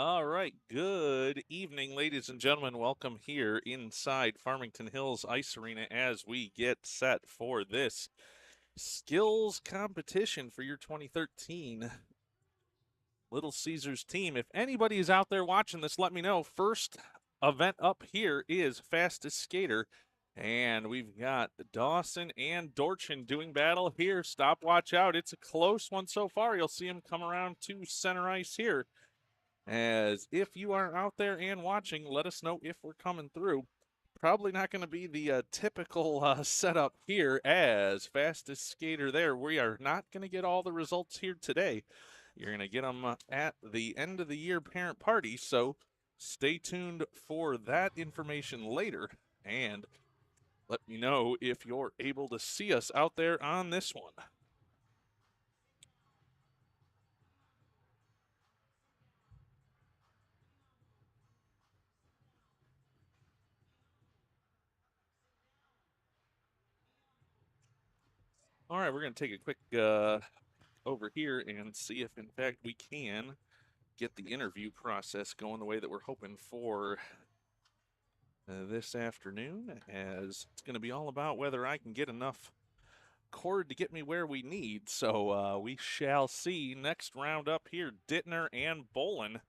All right. Good evening, ladies and gentlemen. Welcome here inside Farmington Hills Ice Arena as we get set for this skills competition for your 2013 Little Caesars team. If anybody is out there watching this, let me know. First event up here is Fastest Skater. And we've got Dawson and Dorchin doing battle here. Stop, watch out. It's a close one so far. You'll see him come around to center ice here. As if you are out there and watching, let us know if we're coming through. Probably not going to be the typical setup here as Fastest Skater there. We are not going to get all the results here today. You're going to get them at the end of the year parent party, so stay tuned for that information later. And let me know if you're able to see us out there on this one. All right, we're going to take a quick over here and see if, in fact, we can get the interview process going the way that we're hoping for this afternoon, as it's going to be all about whether I can get enough cord to get me where we need. So we shall see. Next round up here, Dittner and Bolin.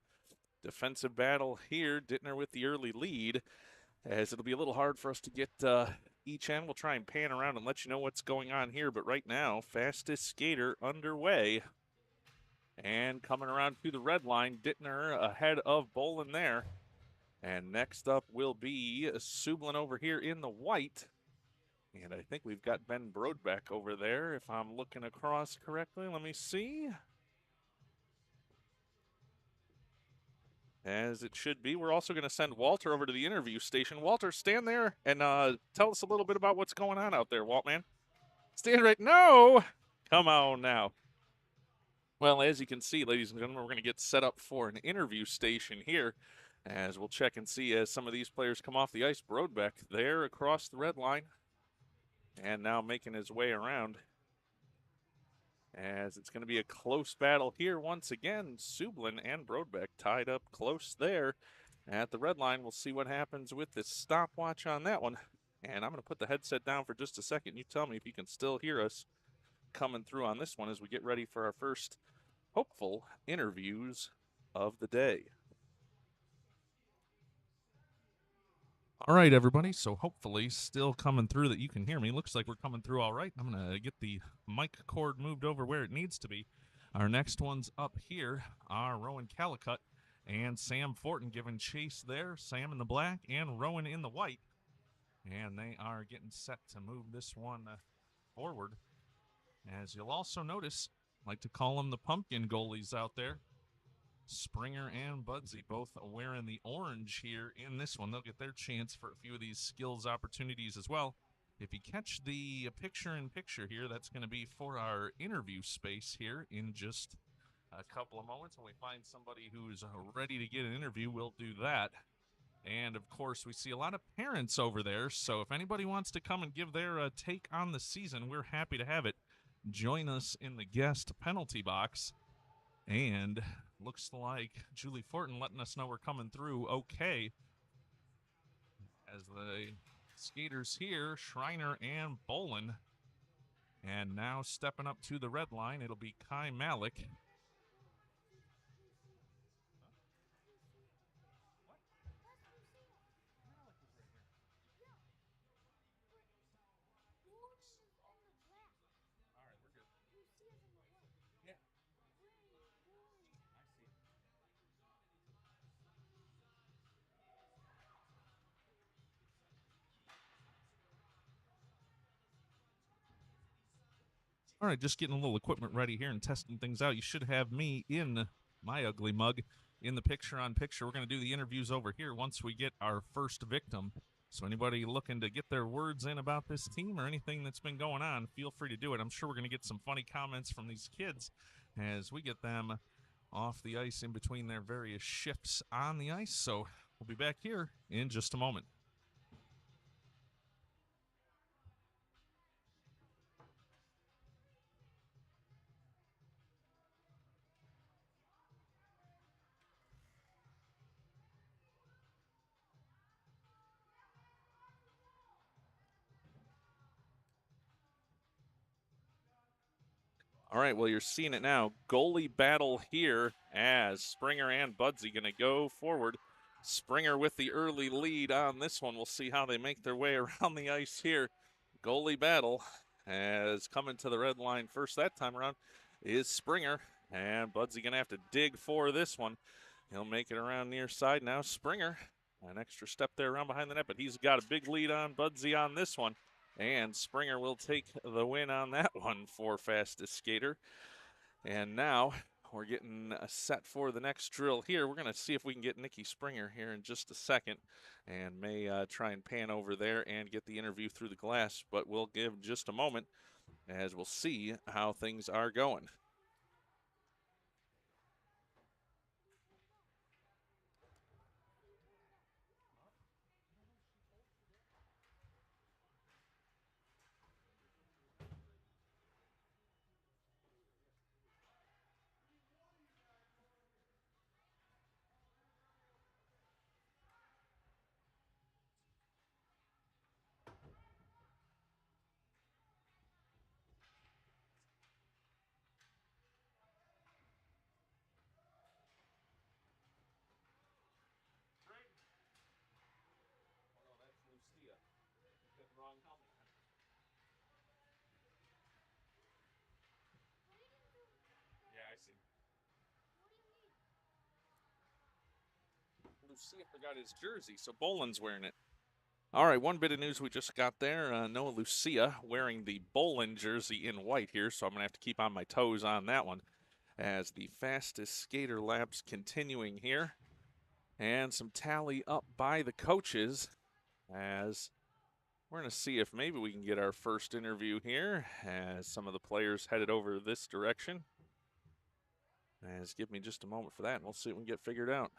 Defensive battle here. Dittner with the early lead, as it'll be a little hard for us to get each end. We'll try and pan around and let you know what's going on here. But right now, Fastest Skater underway. And coming around to the red line, Dittner ahead of Bolin there. And next up will be Sublin over here in the white. And I think we've got Ben Brodbeck over there, if I'm looking across correctly. Let me see. As it should be. We're also going to send Walter over to the interview station. Walter, stand there and tell us a little bit about what's going on out there, Waltman. Stand right. No! Come on now. Well, as you can see, ladies and gentlemen, we're going to get set up for an interview station here, as we'll check and see as some of these players come off the ice. Brodbeck there across the red line, and now making his way around, as it's going to be a close battle here once again. Sublin and Brodbeck tied up close there at the red line. We'll see what happens with this stopwatch on that one. And I'm going to put the headset down for just a second. You tell me if you can still hear us coming through on this one as we get ready for our first hopeful interviews of the day. All right, everybody. So hopefully still coming through that you can hear me. Looks like we're coming through all right. I'm going to get the mic cord moved over where it needs to be. Our next ones up here are Rowan Calicut and Sam Fortin giving chase there. Sam in the black and Rowan in the white. And they are getting set to move this one forward. As you'll also notice, I like to call them the pumpkin goalies out there. Springer and Budsy both wearing the orange here in this one. They'll get their chance for a few of these skills opportunities as well. If you catch the picture-in-picture here, that's going to be for our interview space here in just a couple of moments. When we find somebody who's ready to get an interview, we'll do that. And, of course, we see a lot of parents over there, so if anybody wants to come and give their take on the season, we're happy to have it. Join us in the guest penalty box. And looks like Julie Fortin letting us know we're coming through okay. As the skaters here, Schreiner and Bolin. And now stepping up to the red line, it'll be Kai Malik. All right, just getting a little equipment ready here and testing things out. You should have me in my ugly mug in the picture-on-picture. We're going to do the interviews over here once we get our first victim. So anybody looking to get their words in about this team or anything that's been going on, feel free to do it. I'm sure we're going to get some funny comments from these kids as we get them off the ice in between their various shifts on the ice. So we'll be back here in just a moment. All right, well, you're seeing it now. Goalie battle here as Springer and Budsy going to go forward. Springer with the early lead on this one. We'll see how they make their way around the ice here. Goalie battle as coming to the red line first that time around is Springer. And Budsy going to have to dig for this one. He'll make it around near side now. Springer, an extra step there around behind the net, but he's got a big lead on Budsy on this one. And Springer will take the win on that one for fastest skater. And now we're getting set for the next drill here. We're going to see if we can get Nikki Springer here in just a second and may try and pan over there and get the interview through the glass. But we'll give just a moment as we'll see how things are going. Lucia forgot his jersey, so Boland's wearing it. All right, one bit of news we just got there. Noah Lucia wearing the Boland jersey in white here, so I'm going to have to keep on my toes on that one as the fastest skater laps continuing here. And some tally up by the coaches as we're going to see if maybe we can get our first interview here as some of the players headed over this direction. As give me just a moment for that, and we'll see what we can get figured out.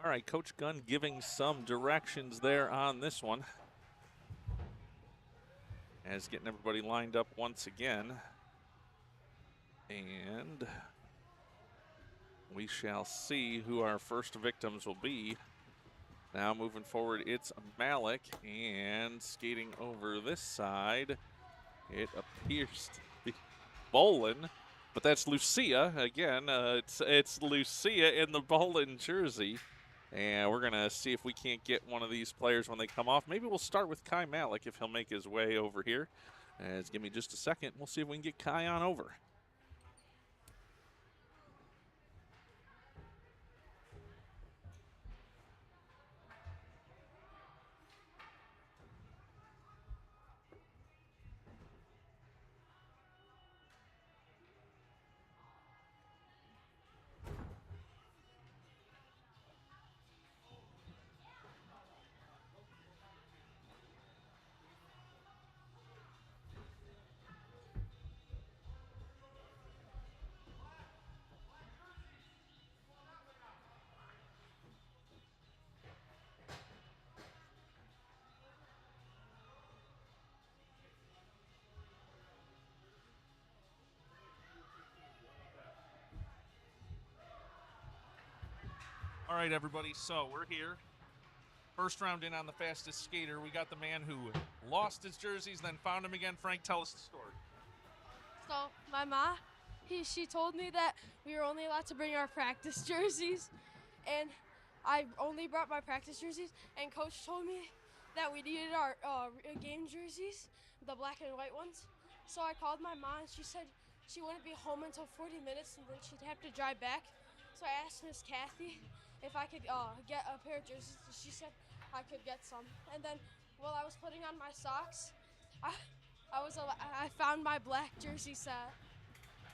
All right, Coach Gunn giving some directions there on this one. As getting everybody lined up once again. And we shall see who our first victims will be. Now moving forward, it's Malik, and skating over this side, it appears to be Bolin, but that's Lucia again. It's Lucia in the Bolin jersey, and we're gonna see if we can't get one of these players when they come off. Maybe we'll start with Kai Malik if he'll make his way over here. Give me just a second. We'll see if we can get Kai on over. All right, everybody, so we're here. First round in on the fastest skater. We got the man who lost his jerseys, then found him again. Frank, tell us the story. So my ma, she told me that we were only allowed to bring our practice jerseys, and I only brought my practice jerseys, and Coach told me that we needed our game jerseys, the black and white ones. So I called my mom, and she said she wouldn't be home until 40 minutes, and then she'd have to drive back. So I asked Miss Kathy if I could get a pair of jerseys. She said I could get some. And then while I was putting on my socks, I found my black jersey set.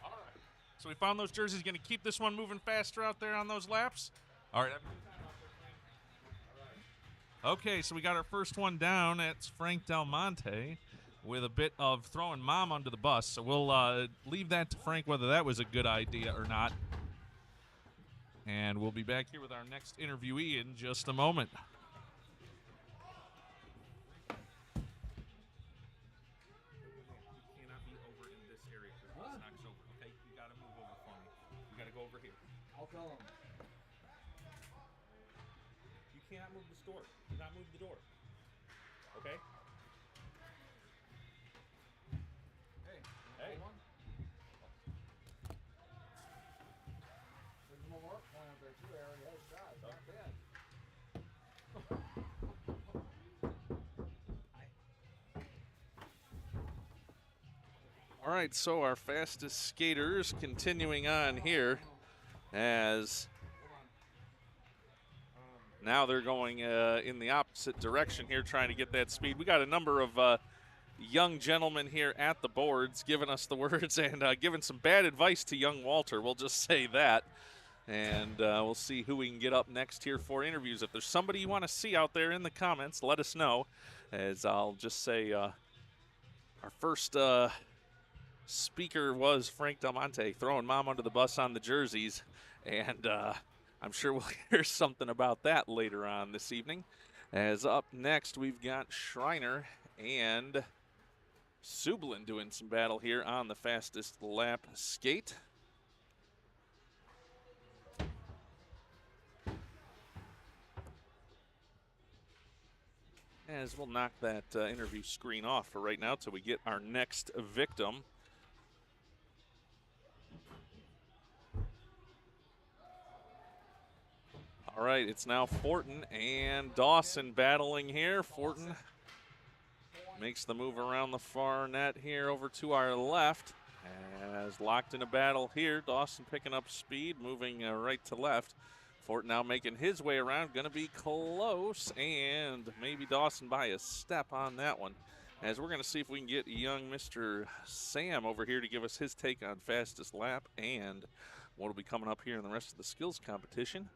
All right. So we found those jerseys. Going to keep this one moving faster out there on those laps. All right. Okay, so we got our first one down. It's Frank Del Monte with a bit of throwing mom under the bus. So we'll leave that to Frank whether that was a good idea or not. And we'll be back here with our next interviewee in just a moment. You cannot be over in this area because this knocks over, okay? You got to move over for me. You got to go over here. I'll tell him. not move the store. Do not move the door. Okay? Hey. One. There's more work going up there too. I already had a shot. It's not bad. All right, so our fastest skaters continuing on here as now they're going in the opposite direction here, trying to get that speed. We got a number of young gentlemen here at the boards giving us the words and giving some bad advice to young Walter. We'll just say that. And we'll see who we can get up next here for interviews. If there's somebody you want to see out there in the comments, let us know. As I'll just say our first speaker was Frank Del Monte throwing mom under the bus on the jerseys. And I'm sure we'll hear something about that later on this evening. As up next, we've got Schreiner and Sublin doing some battle here on the fastest lap skate. As we'll knock that interview screen off for right now till we get our next victim. All right, it's now Fortin and Dawson battling here. Fortin makes the move around the far net here over to our left. As locked in a battle here, Dawson picking up speed, moving right to left. Fortin now making his way around, going to be close, and maybe Dawson by a step on that one. As we're going to see if we can get young Mr. Sam over here to give us his take on fastest lap and what will be coming up here in the rest of the skills competition.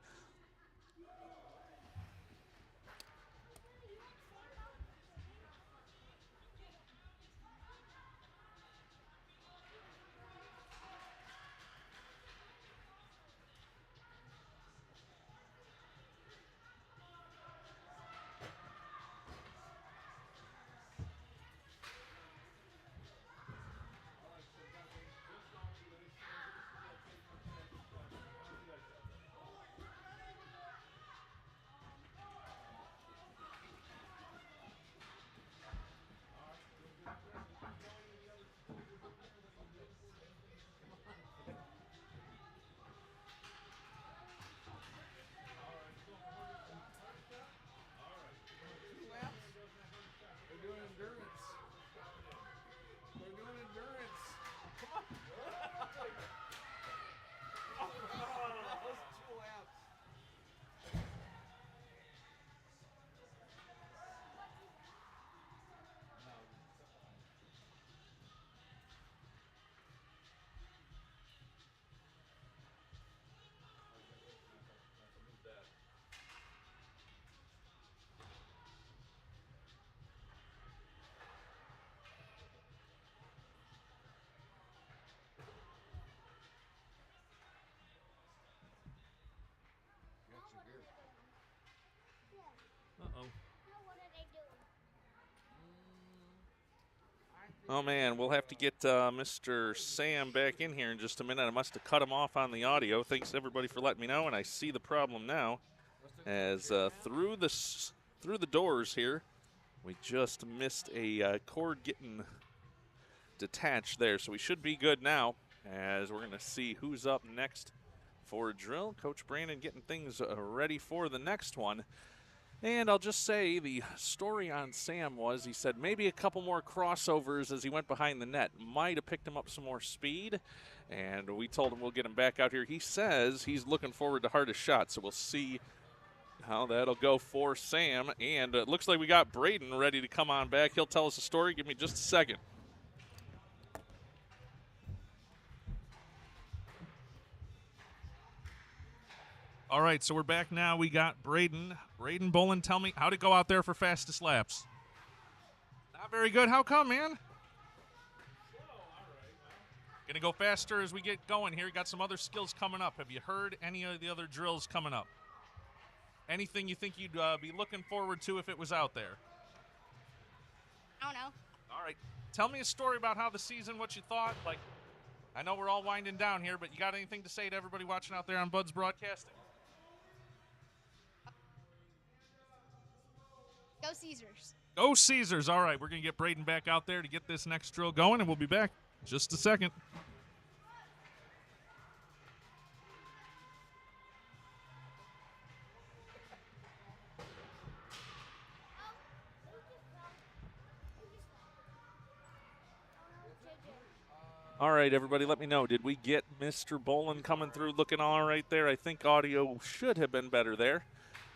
Uh-oh. Oh, man, we'll have to get Mr. Sam back in here in just a minute. I must have cut him off on the audio. Thanks, everybody, for letting me know, and I see the problem now. As through the doors here, we just missed a cord getting detached there, so we should be good now. As we're going to see who's up next for a drill. Coach Brandon getting things ready for the next one. And I'll just say the story on Sam was he said maybe a couple more crossovers as he went behind the net might have picked him up some more speed. And we told him we'll get him back out here. He says he's looking forward to hardest shot, so we'll see how that'll go for Sam. And it looks like we got Braden ready to come on back. He'll tell us a story. Give me just a second. All right, so we're back now. We got Braden. Braden Bolin, tell me, how'd it go out there for fastest laps? Not very good. How come, man? Going to go faster as we get going here. Got some other skills coming up. Have you heard any of the other drills coming up? Anything you think you'd be looking forward to if it was out there? I don't know. All right. Tell me a story about how the season, what you thought. Like, I know we're all winding down here, but you got anything to say to everybody watching out there on Bud's Broadcasting? Go Caesars. Go Caesars. All right, we're going to get Braden back out there to get this next drill going, and we'll be back in just a second. All right, everybody, let me know. Did we get Mr. Bolin coming through looking all right there? I think audio should have been better there.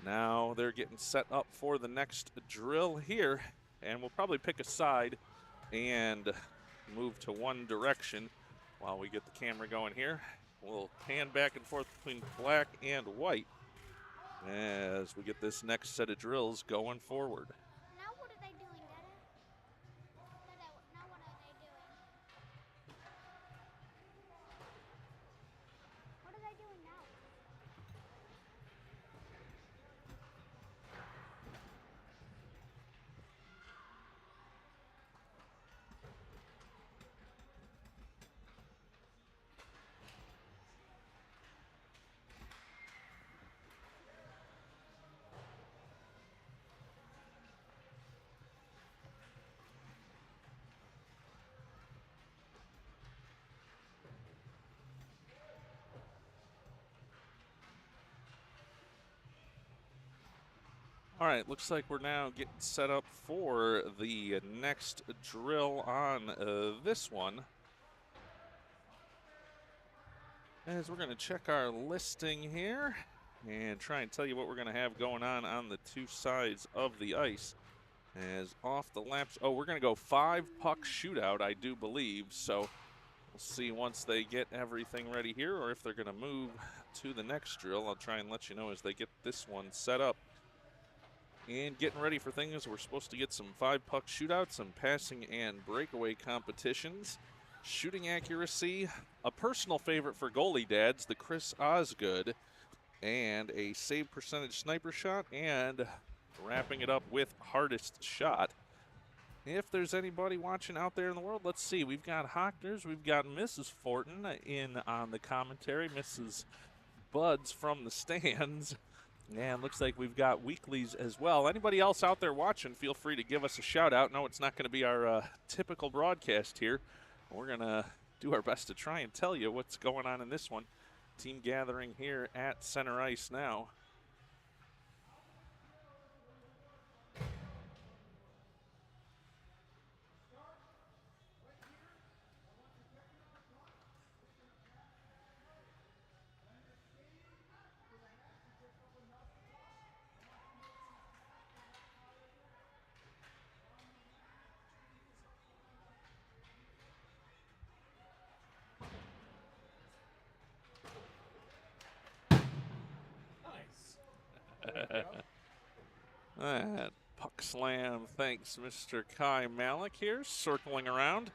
Now they're getting set up for the next drill here, and we'll probably pick a side and move to one direction while we get the camera going here. We'll pan back and forth between black and white as we get this next set of drills going forward. Now what are they doing, Dada? Dada, now what are they doing? What are they doing now? All right, looks like we're now getting set up for the next drill on this one. As we're going to check our listing here and try and tell you what we're going to have going on the two sides of the ice. As off the laps, oh, we're going to go 5-puck shootout, I do believe. So we'll see once they get everything ready here, or if they're going to move to the next drill. I'll try and let you know as they get this one set up. And getting ready for things, we're supposed to get some 5-puck shootouts, some passing and breakaway competitions, shooting accuracy, a personal favorite for goalie dads, the Chris Osgood, and a save percentage sniper shot, and wrapping it up with hardest shot. If there's anybody watching out there in the world, let's see. We've got Hockners, we've got Mrs. Fortin in on the commentary, Mrs. Buds from the stands. And looks like we've got weeklies as well. Anybody else out there watching, feel free to give us a shout out. No, it's not going to be our typical broadcast here. We're going to do our best to try and tell you what's going on in this one. Team gathering here at center ice now. That puck slam, thanks Mr. Kai Malik here, circling around.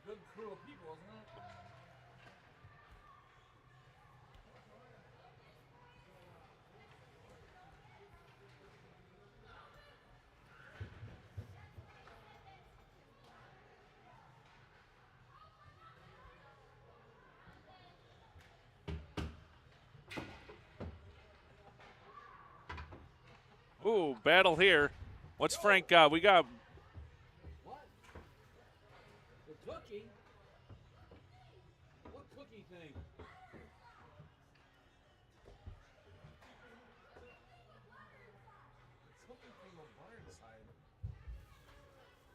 Good crew of people, isn't it? Ooh, battle here. What's Frank got? We got What? The cookie? What cookie thing? Something from the barn side.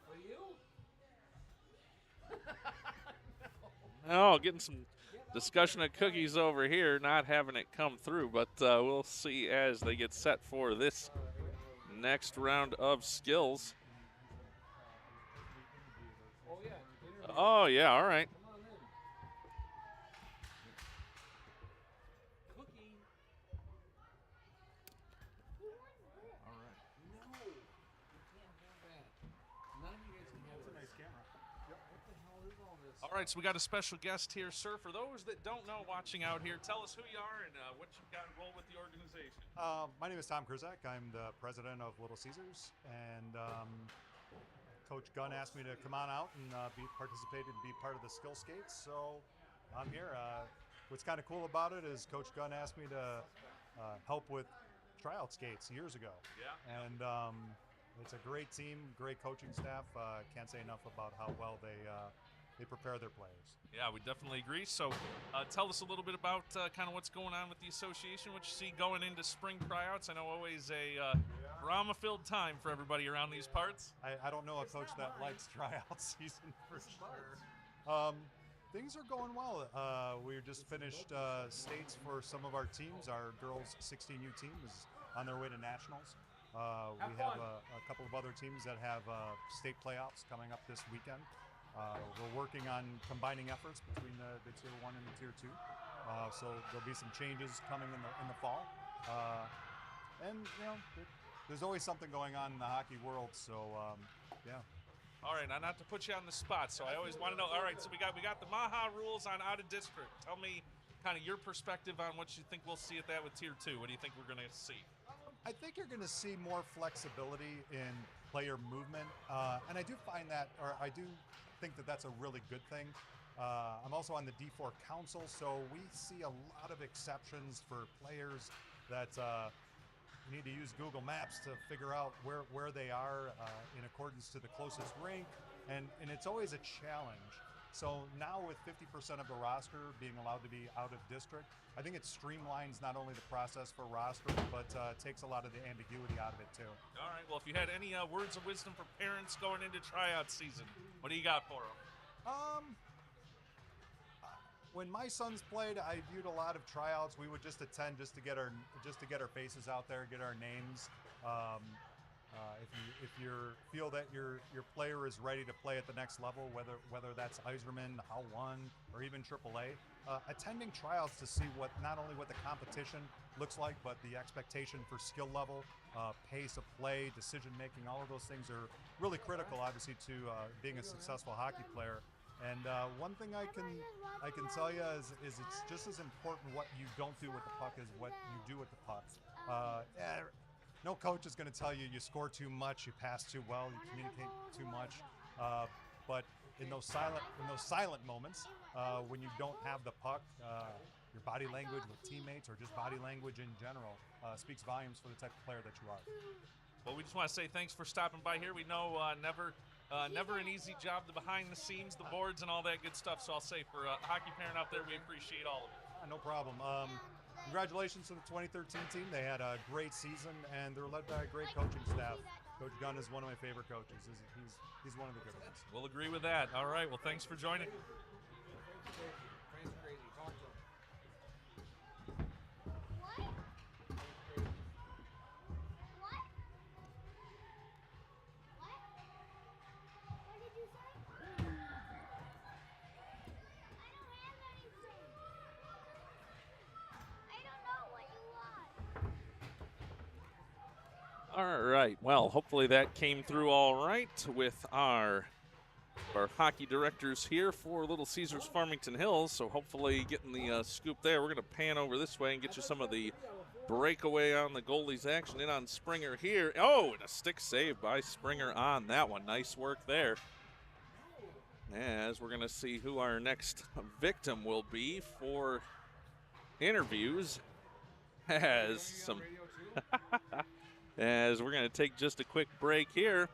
For you? oh, getting some discussion of cookies over here, not having it come through, but we'll see as they get set for this next round of skills. Oh, yeah. Oh, yeah, all right. Come on in. Cookie. All right. No. You can't have that. None of you guys can have it. That's a nice camera. Yep. What the hell is all this? All right, so we got a special guest here, sir. For those that don't know watching out here, tell us who you are and what you've got involved with the organization. My name is Tom Kurzak. I'm the president of Little Caesars, and Coach Gunn asked me to come on out and participate and be part of the skill skates, so I'm here. What's kind of cool about it is Coach Gunn asked me to help with tryout skates years ago. Yeah. And it's a great team, great coaching staff. Can't say enough about how well they prepare their players. Yeah, we definitely agree. So tell us a little bit about kind of what's going on with the association, what you see going into spring tryouts. I know always a drama-filled time for everybody around these parts. I don't know a coach that likes tryout season for sure. Things are going well. We just finished states for some of our teams. Our girls 16U team is on their way to nationals. We have a couple of other teams that have state playoffs coming up this weekend. We're working on combining efforts between the Tier 1 and the Tier 2. So there'll be some changes coming in the fall. And, you know, there's always something going on in the hockey world, so, yeah. All right, now not to put you on the spot, so I always want to know. All right, so we got the Maha rules on out of district. Tell me kind of your perspective on what you think we'll see at that with Tier 2. What do you think we're going to see? I think you're going to see more flexibility in player movement, and I do find that, or I do think that that's a really good thing. I'm also on the D4 Council, so we see a lot of exceptions for players that you need to use Google Maps to figure out where they are in accordance to the closest rink, and it's always a challenge. So now with 50% of the roster being allowed to be out of district, I think it streamlines not only the process for roster, but takes a lot of the ambiguity out of it too. All right, well, if you had any words of wisdom for parents going into tryout season, what do you got for them? When my sons played, I viewed a lot of tryouts. We would just attend just to get our faces out there, get our names. If you feel that your player is ready to play at the next level, whether that's Iserman, HAL 1, or even AAA, attending tryouts to see not only what the competition looks like, but the expectation for skill level, pace of play, decision making, all of those things are really critical, obviously, to being a successful hockey player. And one thing I can tell you is it's just as important what you don't do with the puck as what you do with the puck. No coach is going to tell you score too much, you pass too well, you communicate too much. But in those silent moments, when you don't have the puck, your body language with teammates or just body language in general speaks volumes for the type of player that you are. Well, we just want to say thanks for stopping by here. We know never an easy job, the behind the scenes, the boards, and all that good stuff. So I'll say for a hockey parent out there, we appreciate all of it. No problem. Congratulations to the 2013 team. They had a great season, and they're led by a great coaching staff. Coach Gunn is one of my favorite coaches. He's one of the good ones. We'll agree with that. All right. Well, thanks for joining. Frank's crazy. Talk to him. What did you say? I don't have anything. I don't know what you want. All right. Well, hopefully that came through all right with our hockey directors here for Little Caesars Farmington Hills. So hopefully getting the scoop there. We're going to pan over this way and get you some of the breakaway on the goalie's action in on Springer here. Oh, and a stick save by Springer on that one. Nice work there. As we're going to see who our next victim will be for interviews. As we're going to take just a quick break here.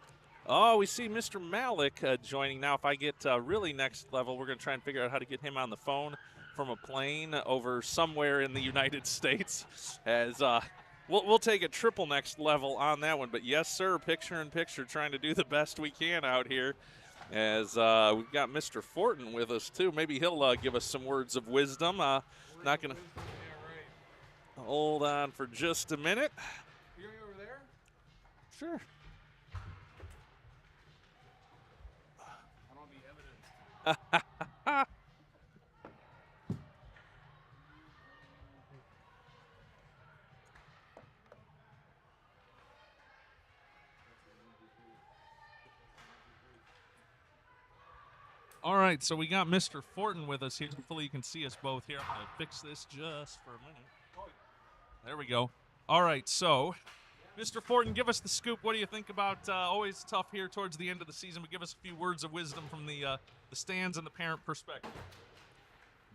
Oh, we see Mr. Malik joining now. If I get really next level, we're going to try and figure out how to get him on the phone from a plane over somewhere in the United States. As we'll take a triple next level on that one. But yes, sir, picture in picture, trying to do the best we can out here. As we've got Mr. Fortin with us too. Maybe he'll give us some words of wisdom. Not going to hold on for just a minute. You going over there? Sure. I don't have the evidence. All right, so we got Mr. Fortin with us here. Hopefully you can see us both here. I'm going to fix this just for a minute. There we go. All right, so Mr. Fortin, give us the scoop. What do you think about always tough here towards the end of the season, but give us a few words of wisdom from the stands and the parent perspective.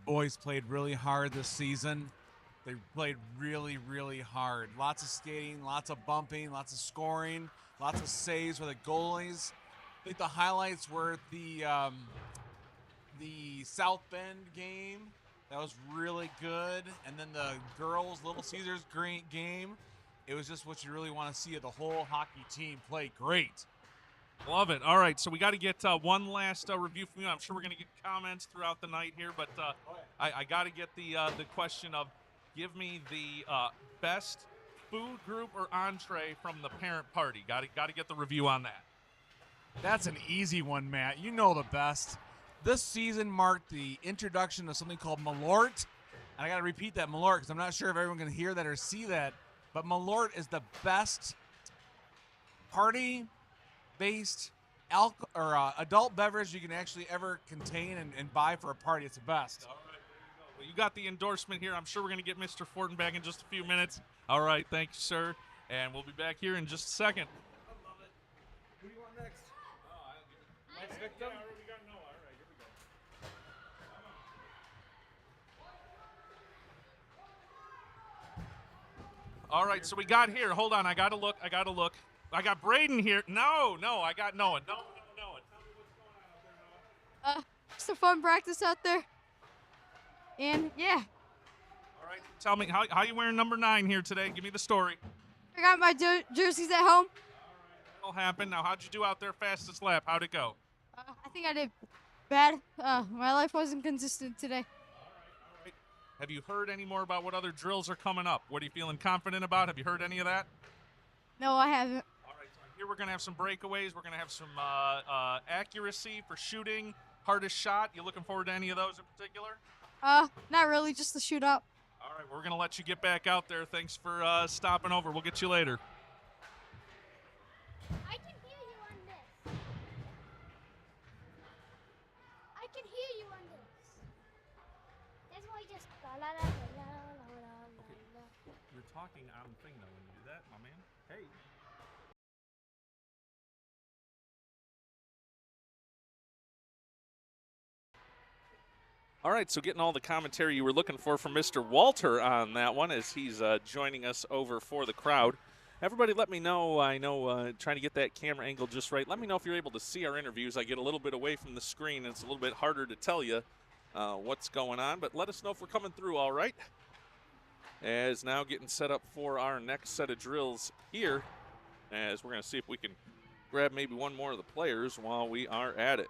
Boys played really hard this season. They played really, really hard. Lots of skating, lots of bumping, lots of scoring, lots of saves for the goalies. I think the highlights were the South Bend game. That was really good. And then the girls' Little Caesars great game. It was just what you really want to see of the whole hockey team play great. Love it. All right, so we got to get one last review from you. I'm sure we're going to get comments throughout the night here, but I got to get the question of give me the best food group or entree from the parent party. Got to get the review on that. That's an easy one, Matt. You know the best. This season marked the introduction of something called Malort. And I got to repeat that, Malort, because I'm not sure if everyone can hear that or see that. But Malort is the best party-based adult beverage you can actually ever contain and buy for a party. It's the best. All right, there you go. Well, you got the endorsement here. I'm sure we're going to get Mr. Fortin back in just a few minutes. All right, thank you, sir. And we'll be back here in just a second. I love it. Who do you want next? Next victim? Yeah, we got Noah. All right, here we go. All right, so we got here. Hold on, I got to look. I got Braden here. No, I got Noah. No, Noah. Tell me what's going on out there, Noah. Just a fun practice out there. And yeah, All right, tell me, how you wearing number 9 here today? Give me the story. I got my jerseys at home. That'll happen. Now, how'd you do out there fastest lap? How'd it go? I think I did bad. My life wasn't consistent today. All right. Have you heard any more about what other drills are coming up? What are you feeling confident about? Have you heard any of that? No, I haven't. All right, so here we're going to have some breakaways. We're going to have some accuracy for shooting, hardest shot. You looking forward to any of those in particular? Not really, just the shootout. All right, we're going to let you get back out there. Thanks for stopping over. We'll get you later. I can hear you on this. I can hear you on this. That's why I just la la la la la la la. You're talking on the thing, though, when you do that, my man. Hey. All right, so getting all the commentary you were looking for from Mr. Walter on that one as he's joining us over for the crowd. Everybody let me know. I know trying to get that camera angle just right. Let me know if you're able to see our interviews. I get a little bit away from the screen, and it's a little bit harder to tell you what's going on. But let us know if we're coming through all right. As now getting set up for our next set of drills here, as we're going to see if we can grab maybe one more of the players while we are at it.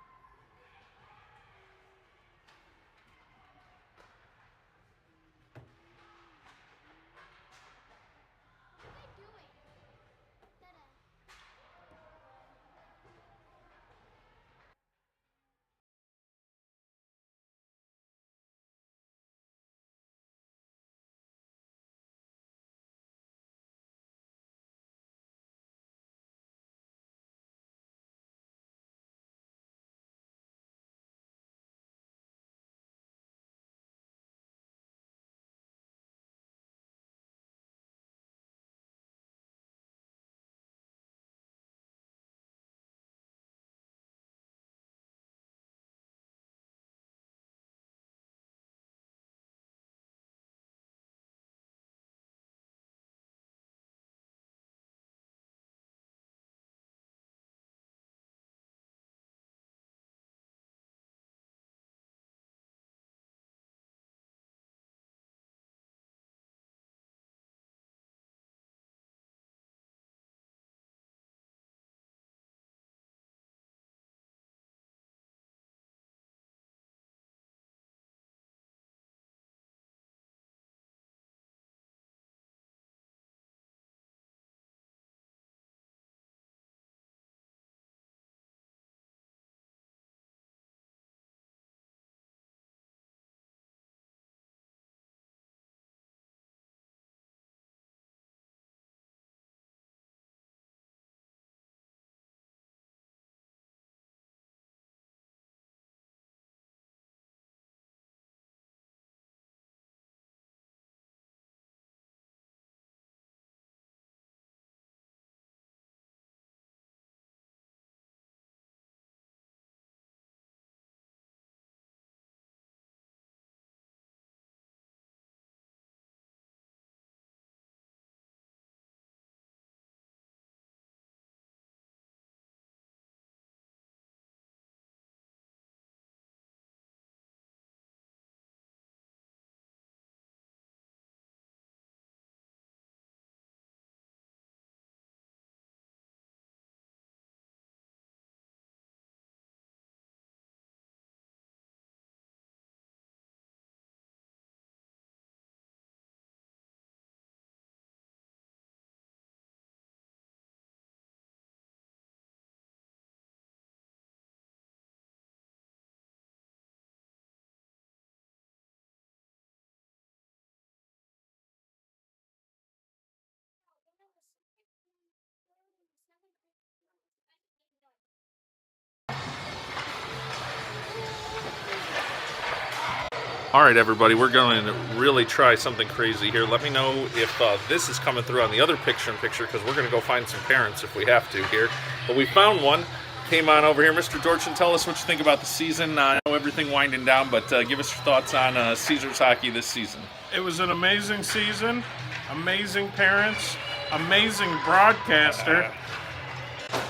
All right, everybody, we're going to really try something crazy here. Let me know if this is coming through on the other picture-in-picture, because we're going to go find some parents if we have to here. But we found one. Came on over here. Mr. Dorchin, tell us what you think about the season. I know everything winding down, but give us your thoughts on Caesars hockey this season. It was an amazing season, amazing parents, amazing broadcaster,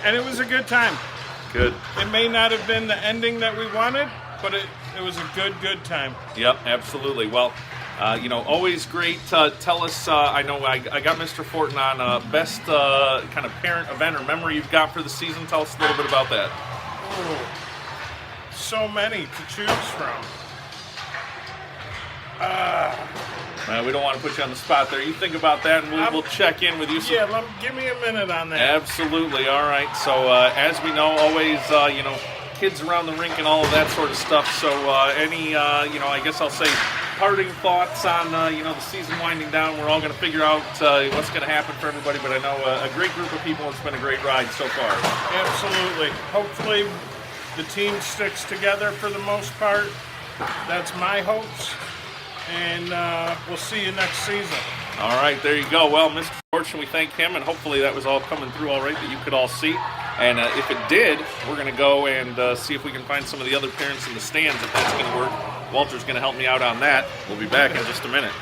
and it was a good time. Good. It may not have been the ending that we wanted, but it was a good time. Yep, absolutely. Well, always great. Tell us, I know I got Mr. Fortin on best kind of parent event or memory you've got for the season. Tell us a little bit about that. Oh, so many to choose from. We don't want to put you on the spot there. You think about that, and we'll check in with you. Yeah, give me a minute on that. Absolutely. All right. So, as we know, always, kids around the rink and all of that sort of stuff. So, I guess I'll say parting thoughts on, the season winding down. We're all going to figure out what's going to happen for everybody, but I know a great group of people. It's been a great ride so far. Absolutely. Hopefully, the team sticks together for the most part. That's my hopes. And we'll see you next season. All right, there you go. Well, Mr. Fortune, we thank him, and hopefully that was all coming through all right that you could all see. And if it did, we're going to go and see if we can find some of the other parents in the stands, if that's going to work. Walter's going to help me out on that. We'll be back in just a minute.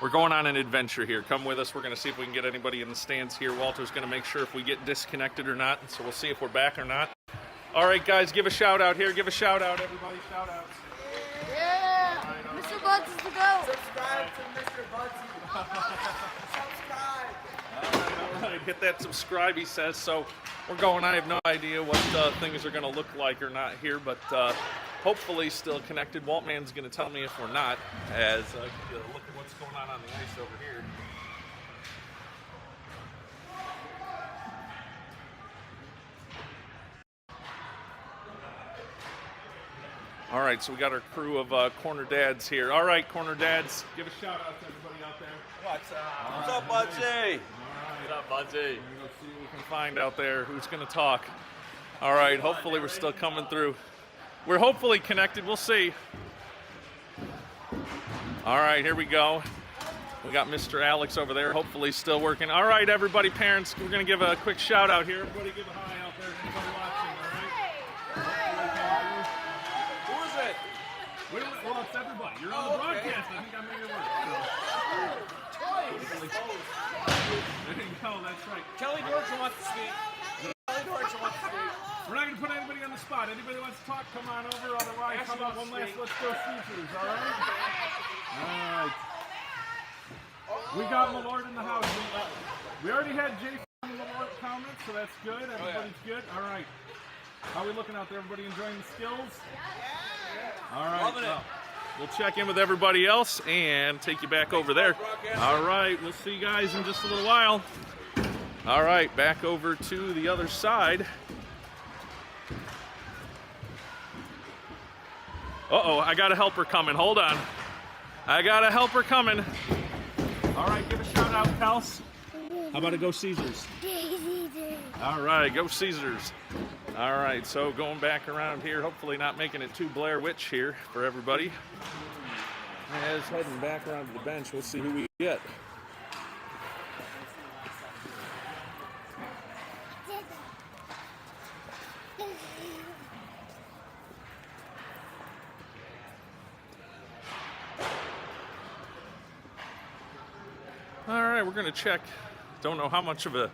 We're going on an adventure here. Come with us. We're going to see if we can get anybody in the stands here. Walter's going to make sure if we get disconnected or not. So we'll see if we're back or not. All right, guys, give a shout out here. Give a shout out, everybody. Shout outs. Yeah. Right, Mr. Buds is the go. Subscribe to Mr. Budsy. Subscribe. All right, hit that subscribe, he says. So we're going. I have no idea what things are going to look like or not here, but hopefully still connected. Waltman's going to tell me if we're not, as look at what's going on the ice over here. All right, so we got our crew of Corner Dads here. All right, Corner Dads, give a shout out to everybody out there. What's up, Budsy? What's up, Budsy? Let's see what we can find out there. Who's going to talk? All right, hopefully we're still coming through. We're hopefully connected. We'll see. All right, here we go. We got Mr. Alex over there, hopefully still working. All right, everybody, parents, we're going to give a quick shout out here. Everybody give a hi out there. Everybody watching, all right? Who is it? Well, it's everybody. You're on the broadcast. I think I made it work. There you go, that's right. Kelly Dorchin wants to speak. Kelly Dorchin wants to speak. We're not going to put anybody on the spot. Anybody wants to talk, come on over. Otherwise, how about one last Let's Go Caesars, all right? All right. We got Malort in the house. We already had Jason and Malort comments, so that's good. Everybody's good. All right. How are we looking out there? Everybody enjoying the skills? All right. Loving it. We'll check in with everybody else and take you back over there. All right. We'll see you guys in just a little while. All right. Back over to the other side. Uh-oh. I got a helper coming. Hold on. I got a helper coming. All right. Give a shout out, Kels. How about a Go Caesars? All right. Go Caesars. All right, so going back around here, hopefully not making it too Blair Witch here for everybody. As heading back around to the bench, we'll see who we get. All right, we're going to check. Don't know how much of a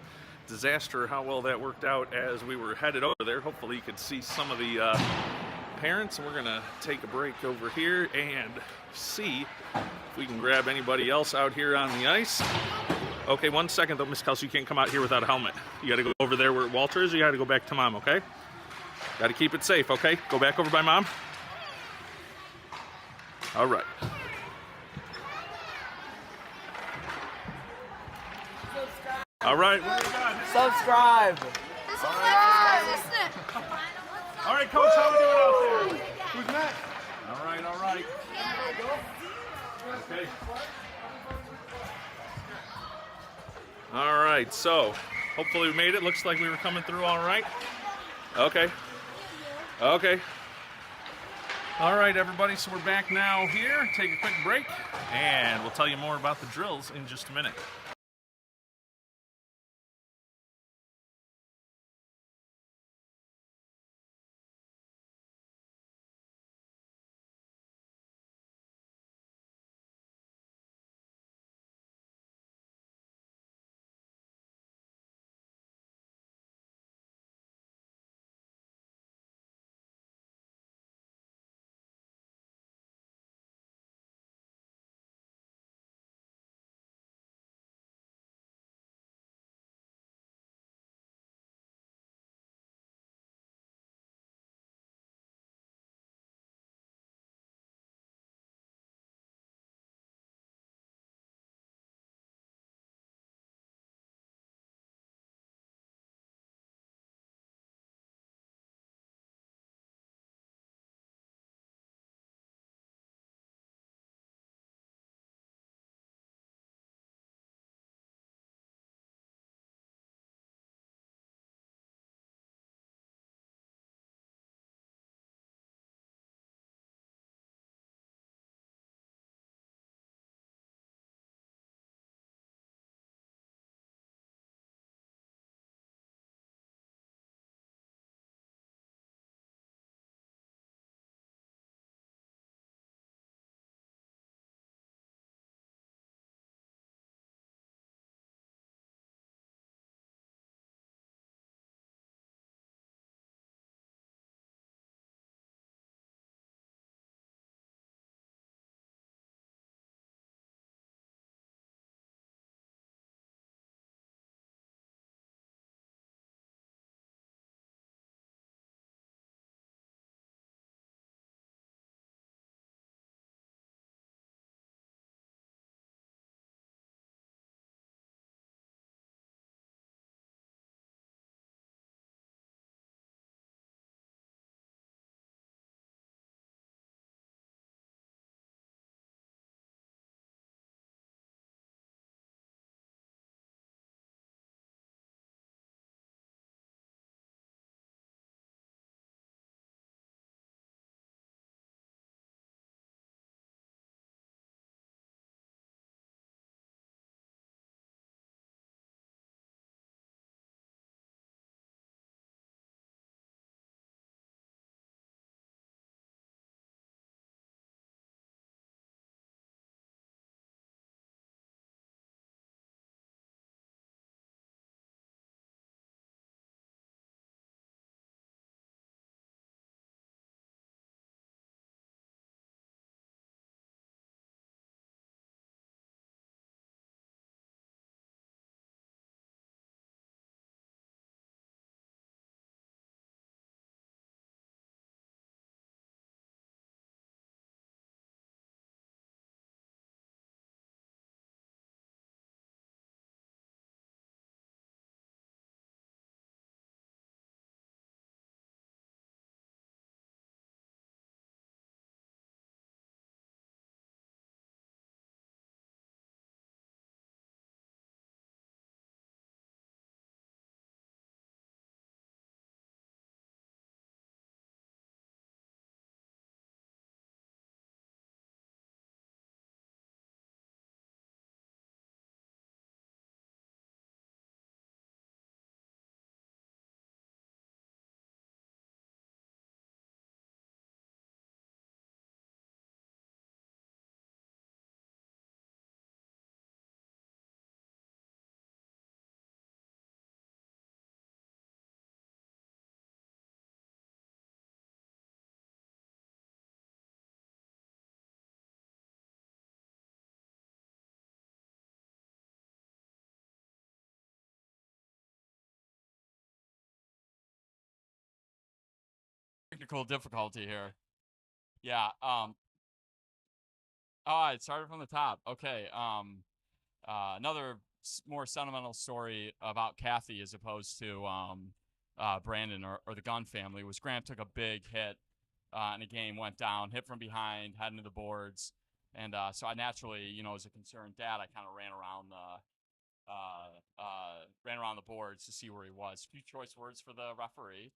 disaster or how well that worked out as we were headed over there. Hopefully you could see some of the parents. And we're going to take a break over here and see if we can grab anybody else out here on the ice. Okay, 1 second though, Miss Kelsey, you can't come out here without a helmet. You got to go over there where Walter is, or you got to go back to Mom, okay? Got to keep it safe, okay? Go back over by Mom. All right. All right. Subscribe. All right, Coach, how we doing out there? Who's next? All right, all right. Okay. All right, so hopefully we made it. Looks like we were coming through all right. Okay. Okay. All right, everybody, so we're back now here. Take a quick break, and we'll tell you more about the drills in just a minute. technical difficulty here. Yeah. All right. Started from the top. Okay. Another more sentimental story about Kathy as opposed to Brandon or the Gunn family was Grant took a big hit in a game, went down, hit from behind, head into the boards, and so I naturally, as a concerned dad, I kind of ran around the boards to see where he was. A few choice words for the referee,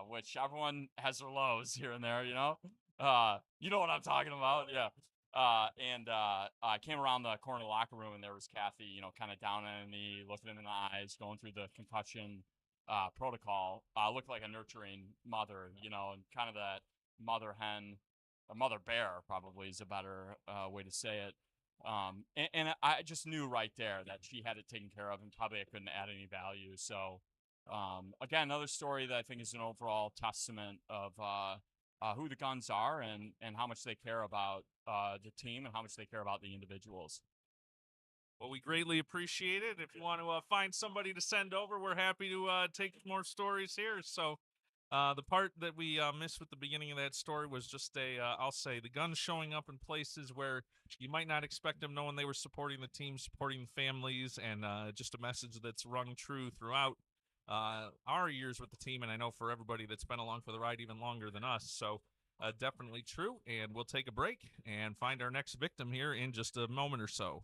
which everyone has their lows here and there, you know what I'm talking about, yeah. I came around the corner of the locker room and there was Kathy, kind of down on a knee, looking him in the eyes, going through the concussion protocol. Looked like a nurturing mother, and kind of that mother hen, a mother bear probably is a better way to say it. And I just knew right there that she had it taken care of and probably I couldn't add any value. So, again, another story that I think is an overall testament of who the Guns are and how much they care about the team and how much they care about the individuals. Well, we greatly appreciate it. If you want to find somebody to send over, we're happy to take more stories here. So the part that we missed with the beginning of that story was just I'll say, the Guns showing up in places where you might not expect them, knowing they were supporting the team, supporting the families, and just a message that's rung true throughout our years with the team. And I know for everybody that's been along for the ride even longer than us. So definitely true. And we'll take a break and find our next victim here in just a moment or so.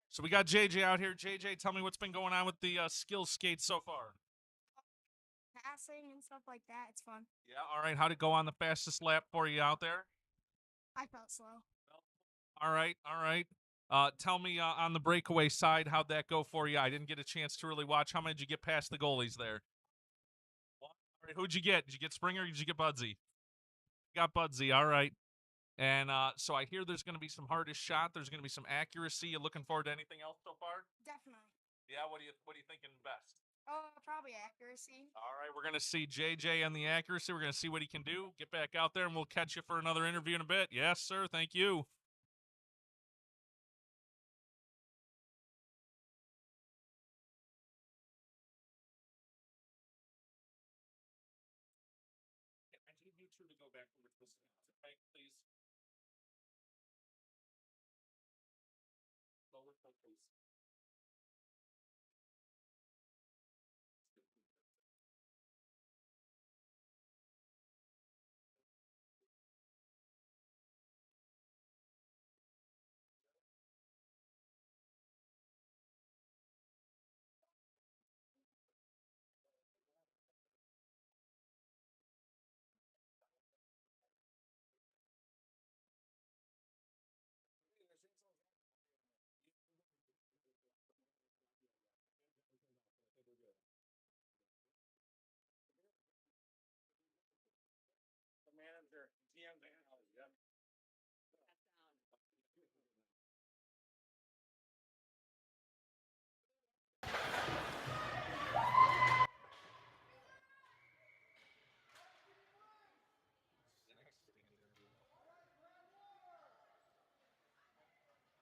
So we got JJ out here. JJ, tell me what's been going on with the skill skate so far. Passing and stuff like that. It's fun. Yeah, all right. How'd it go on the fastest lap for you out there? I felt slow. All right, all right. Tell me on the breakaway side, how'd that go for you? I didn't get a chance to really watch. How many did you get past the goalies there? All right, who'd you get? Did you get Springer or did you get Budsy? Got Budsy, all right. And so I hear there's going to be some hardest shot. There's going to be some accuracy. You looking forward to anything else so far? Definitely. Yeah, what are you thinking best? Probably accuracy. All right, we're going to see JJ on the accuracy. We're going to see what he can do. Get back out there, and we'll catch you for another interview in a bit. Yes, sir. Thank you. I need you two to go back over to this, okay, please. Lower, please. The manager, GM Van Halen, yep.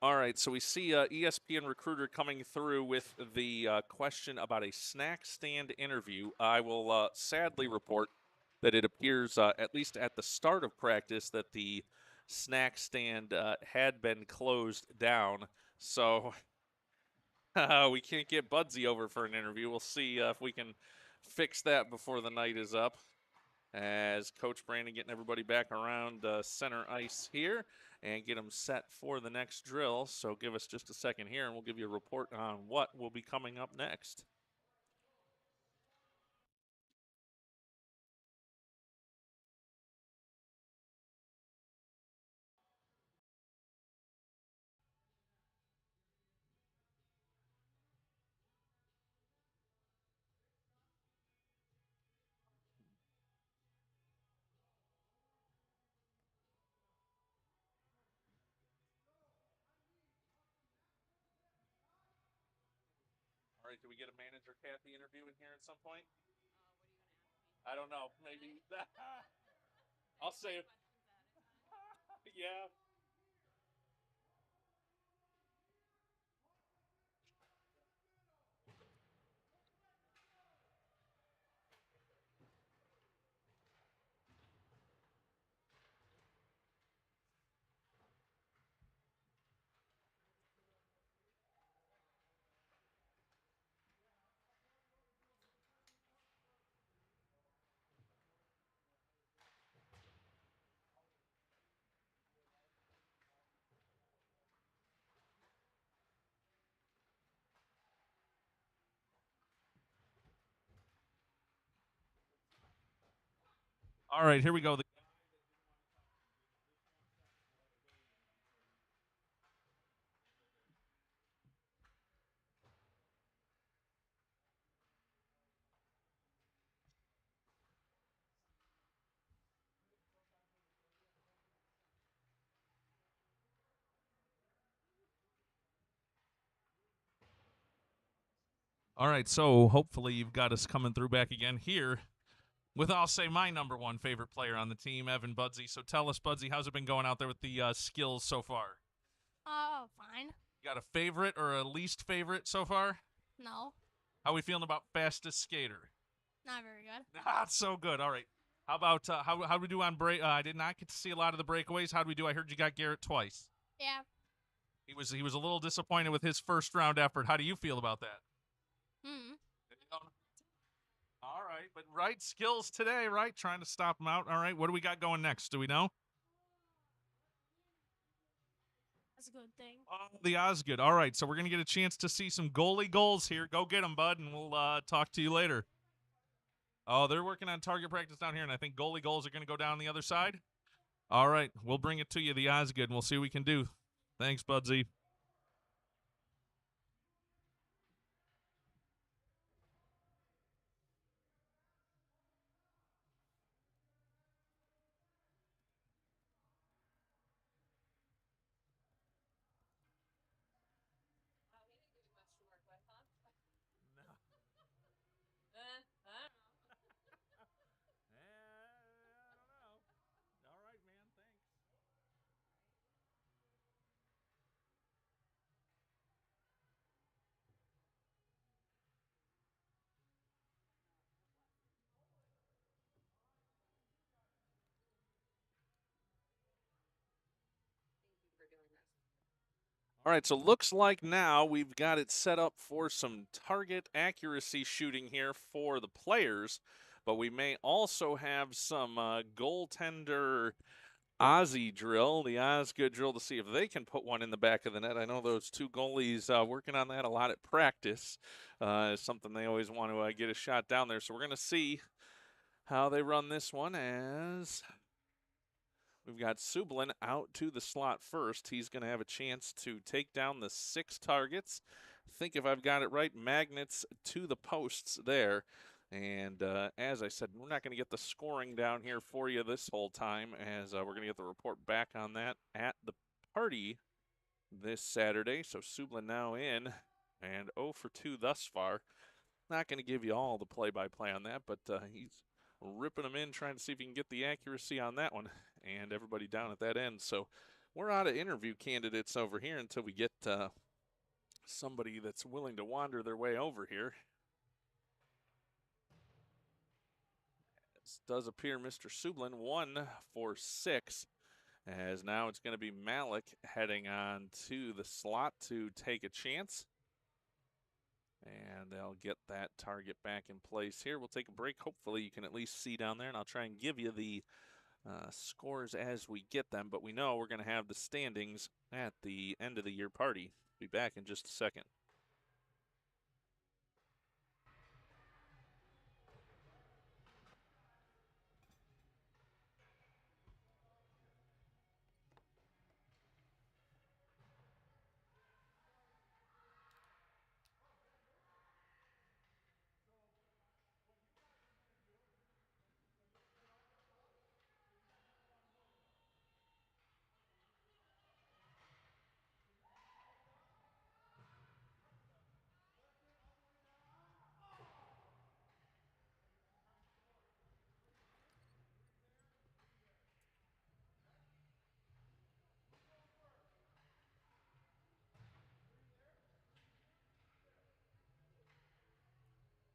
All right, so we see ESPN Recruiter coming through with the question about a snack stand interview. I will sadly report that it appears, at least at the start of practice, that the snack stand had been closed down. So we can't get Budsy over for an interview. We'll see if we can fix that before the night is up. As Coach Brandon getting everybody back around center ice here and get them set for the next drill. So give us just a second here, and we'll give you a report on what will be coming up next. All right, do we get a manager Kathy interview in here at some point? I don't know. Maybe. I'll say it. Yeah. All right, here we go. All right, so hopefully you've got us coming through back again here with, I'll say, my number one favorite player on the team, Evan Budsy. So tell us, Budsy, how's it been going out there with the skills so far? Oh, fine. You got a favorite or a least favorite so far? No, How we feeling about fastest skater? not very good. Not so good. All right. How about how do we do on break? I did not get to see a lot of the breakaways. How do we do? I heard you got Garrett twice. Yeah. He was a little disappointed with his first round effort. How do you feel about that? Hmm. All right, but right skills today, right? Trying to stop him out. All right, what do we got going next? Do we know? That's a good thing. Oh, the Osgood. All right, so we're gonna get a chance to see some goalie goals here. Go get them, bud, and we'll talk to you later. Oh, they're working on target practice down here, and I think goalie goals are gonna go down the other side. All right, we'll bring it to you, the Osgood, and we'll see what we can do. Thanks, Budsy. All right, so looks like now we've got it set up for some target accuracy shooting here for the players, but we may also have some goaltender Aussie drill, the Osgood drill, to see if they can put one in the back of the net. I know those two goalies working on that a lot at practice. Is something they always want to get a shot down there. So we're going to see how they run this one as we've got Sublin out to the slot first. He's going to have a chance to take down the 6 targets. Think if I've got it right, magnets to the posts there. And as I said, we're not going to get the scoring down here for you this whole time, as we're going to get the report back on that at the party this Saturday. So Sublin now in and 0 for 2 thus far. Not going to give you all the play-by-play on that, but he's ripping them in, trying to see if he can get the accuracy on that one, and everybody down at that end. So we're out of interview candidates over here until we get somebody that's willing to wander their way over here. does appear Mr. Sublin 1 for 6. As now it's going to be Malik heading on to the slot to take a chance. And they'll get that target back in place here. We'll take a break. Hopefully you can at least see down there, and I'll try and give you the scores as we get them. But we know we're going to have the standings at the end of the year party. Be back in just a second.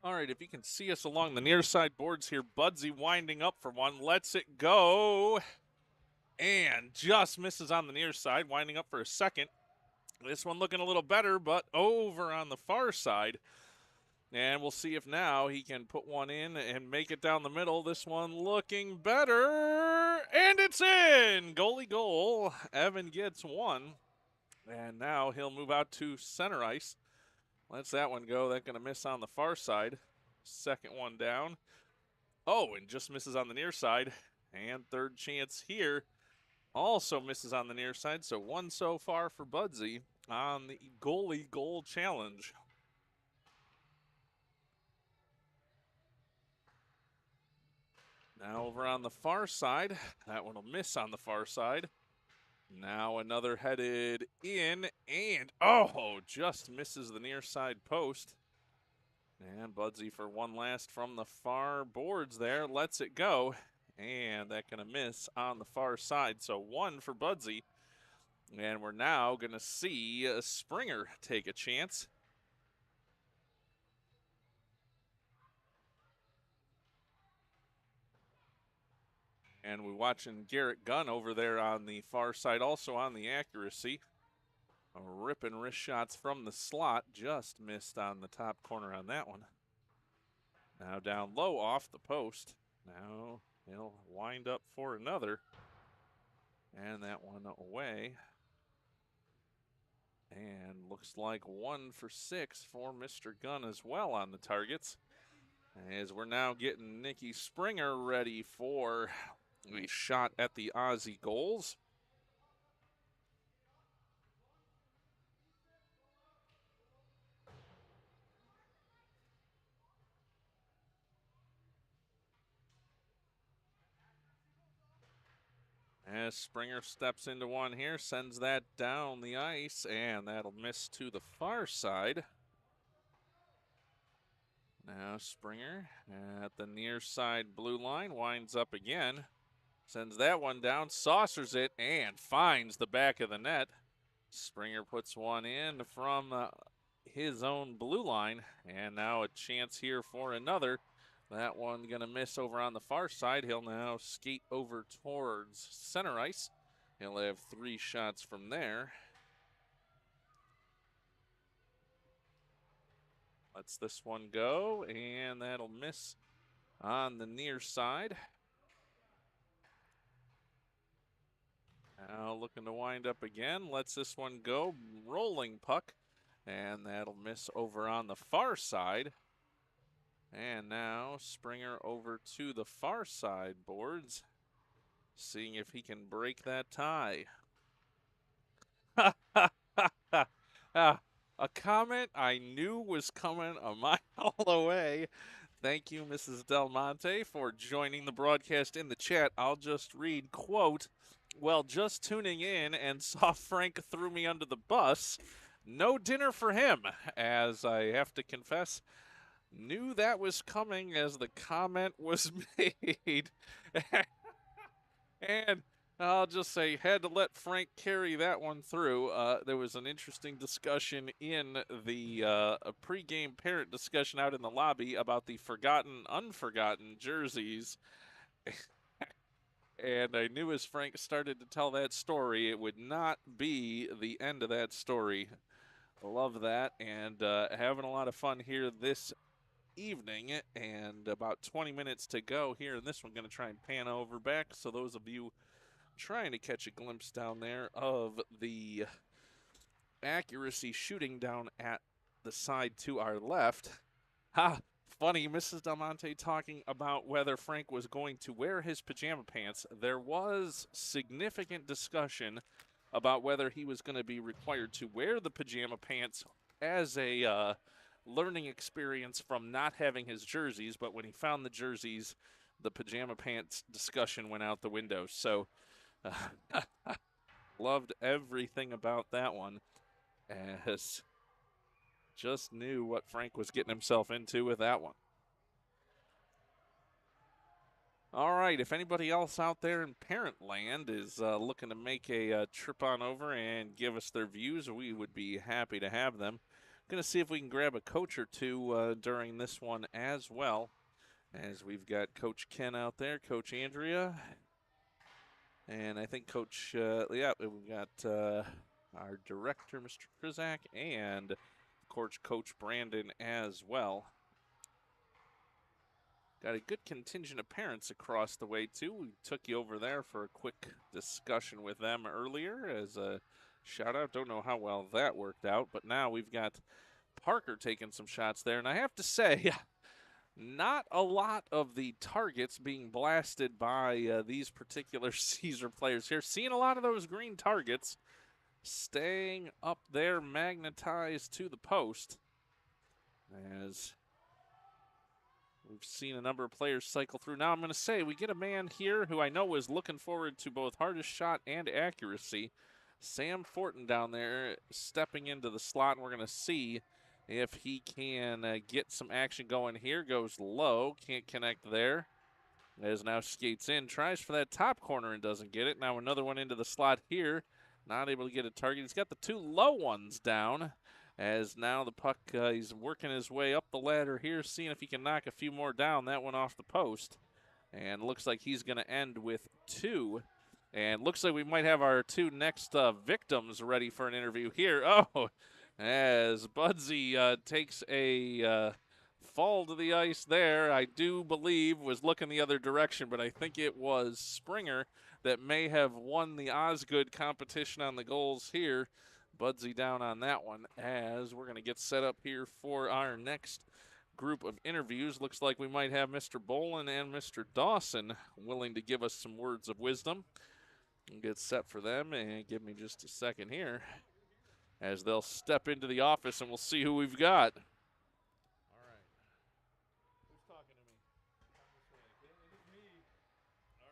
All right, if you can see us along the near side boards here, Budsy winding up for one, lets it go, and just misses on the near side, winding up for a second. This one looking a little better, but over on the far side. And we'll see if now he can put one in and make it down the middle. This one looking better, and it's in! Goalie goal. Evan gets one, and now he'll move out to center ice. Lets that one go. That's going to miss on the far side. Second one down. Oh, and just misses on the near side. And third chance here. Also misses on the near side. So one so far for Budsy on the goalie goal challenge. Now over on the far side. That one will miss on the far side. Now another headed in, and oh, just misses the near side post. And Budsy for one last from the far boards there, lets it go, and that's going to miss on the far side. So one for Budsy, and we're now going to see Springer take a chance. And we're watching Garrett Gunn over there on the far side, also on the accuracy. Ripping wrist shots from the slot, just missed on the top corner on that one. Now down low off the post. Now he'll wind up for another. And that one away. And looks like 1 for 6 for Mr. Gunn as well on the targets. As we're now getting Nikki Springer ready for a shot at the Aussie goals. As Springer steps into one here, sends that down the ice, and that'll miss to the far side. Now Springer at the near side blue line, winds up again, sends that one down, saucers it, and finds the back of the net. Springer puts one in from his own blue line, and now a chance here for another. That one going to miss over on the far side. He'll now skate over towards center ice. He'll have 3 shots from there. Lets this one go, and that'll miss on the near side. Now looking to wind up again. Lets this one go. Rolling puck, and that'll miss over on the far side. And now Springer over to the far side boards, seeing if he can break that tie. A comment I knew was coming a mile away. Thank you, Mrs. Del Monte, for joining the broadcast in the chat. I'll just read, quote, "Well, just tuning in and saw Frank threw me under the bus. No dinner for him," as I have to confess, knew that was coming as the comment was made. And I'll just say, had to let Frank carry that one through. There was an interesting discussion in the pregame parent discussion out in the lobby about the forgotten, unforgotten jerseys. And I knew as Frank started to tell that story, it would not be the end of that story. Love that, and having a lot of fun here this evening, and about 20 minutes to go here in this one. Going to try and pan over back, so those of you trying to catch a glimpse down there of the accuracy shooting down at the side to our left. Ha! Funny, Mrs. Del Monte talking about whether Frank was going to wear his pajama pants. There was significant discussion about whether he was going to be required to wear the pajama pants as a learning experience from not having his jerseys, but when he found the jerseys, the pajama pants discussion went out the window. So, loved everything about that one, as just knew what Frank was getting himself into with that one. All right, if anybody else out there in parent land is looking to make a trip on over and give us their views, we would be happy to have them. Going to see if we can grab a coach or two during this one as well, as we've got Coach Ken out there, Coach Andrea, and I think Coach, we've got our director, Mr. Krizak, and of course Coach Brandon as well. Got a good contingent of parents across the way, too. We took you over there for a quick discussion with them earlier as a shout-out. Don't know how well that worked out, but now we've got Parker taking some shots there. And I have to say, not a lot of the targets being blasted by these particular Caesar players here. Seeing a lot of those green targets staying up there, magnetized to the post, as we've seen a number of players cycle through. Now I'm going to say we get a man here who I know was looking forward to both hardest shot and accuracy. Sam Fortin down there stepping into the slot, and we're going to see if he can get some action going here. Goes low, can't connect there. As now skates in, tries for that top corner and doesn't get it. Now another one into the slot here. Not able to get a target. He's got the two low ones down. As now the puck, he's working his way up the ladder here, seeing if he can knock a few more down. That one off the post. And looks like he's going to end with two. And looks like we might have our two next victims ready for an interview here. Oh, as Budsy takes a fall to the ice there, I do believe was looking the other direction, but I think it was Springer that may have won the Osgood competition on the goals here. Budsy down on that one, as we're going to get set up here for our next group of interviews. Looks like we might have Mr. Bolin and Mr. Dawson willing to give us some words of wisdom. We'll get set for them, and give me just a second here as they'll step into the office, and we'll see who we've got. All right. Who's talking to me? Come this way. It is me. All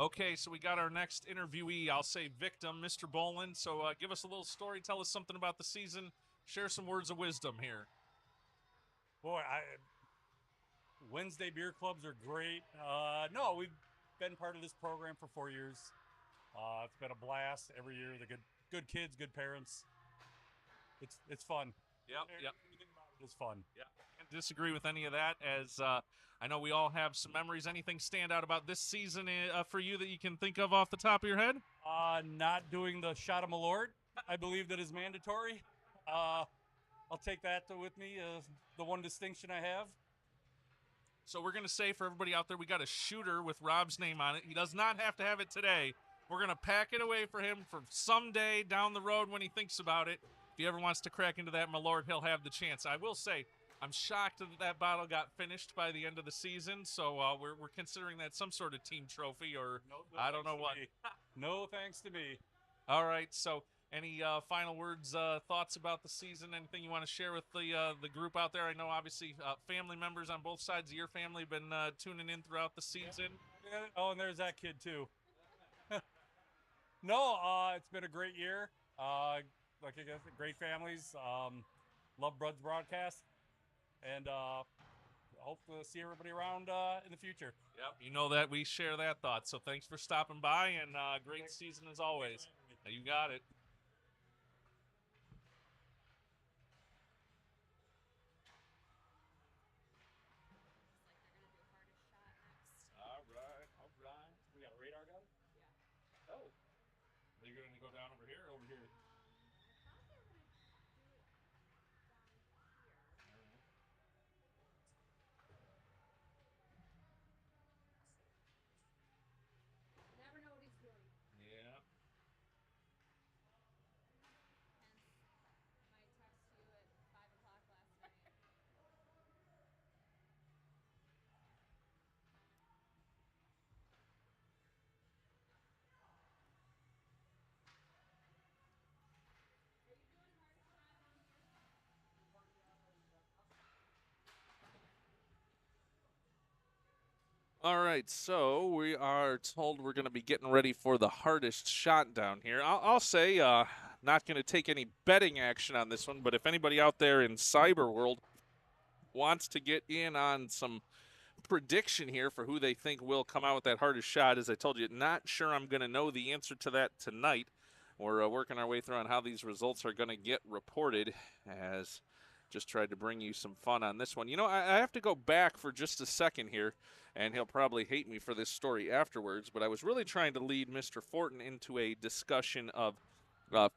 right. Okay, so we got our next interviewee, I'll say victim, Mr. Bolin. So give us a little story, tell us something about the season, share some words of wisdom here. Boy, Wednesday beer clubs are great. No, we've been part of this program for 4 years. It's been a blast every year. The good kids, good parents. It's fun. Yep. Everything about it is fun. Yeah, can't disagree with any of that, as I know we all have some memories. Anything stand out about this season for you that you can think of off the top of your head? Not doing the shot of Malort. I believe that is mandatory. I'll take that with me, the one distinction I have. So we're going to say for everybody out there, we got a shooter with Rob's name on it. He does not have to have it today. We're going to pack it away for him for someday down the road when he thinks about it. If he ever wants to crack into that Malort, he'll have the chance. I will say, I'm shocked that bottle got finished by the end of the season, so we're considering that some sort of team trophy, or No I don't know what. No thanks to me. All right, so any final words, thoughts about the season? Anything you want to share with the group out there? I know, obviously, family members on both sides of your family have been tuning in throughout the season. Yeah. Oh, and there's that kid, too. No, it's been a great year. Like I guess, great families. Love Bud's broadcast. And hope to see everybody around in the future. Yep, you know that we share that thought. So thanks for stopping by, and great season as always. You got it. All right, all right. We got a radar gun? Yeah. Oh. Are you going to go down over here or over here? Never know what he's doing. Yeah. My text you at 5 o'clock last night. All right, so we are told we're going to be getting ready for the hardest shot down here. I'll say, not going to take any betting action on this one, but if anybody out there in cyber world wants to get in on some prediction here for who they think will come out with that hardest shot, as I told you, not sure I'm going to know the answer to that tonight. We're working our way through on how these results are going to get reported, as just tried to bring you some fun on this one. You know, I have to go back for just a second here, and he'll probably hate me for this story afterwards, but I was really trying to lead Mr. Fortin into a discussion of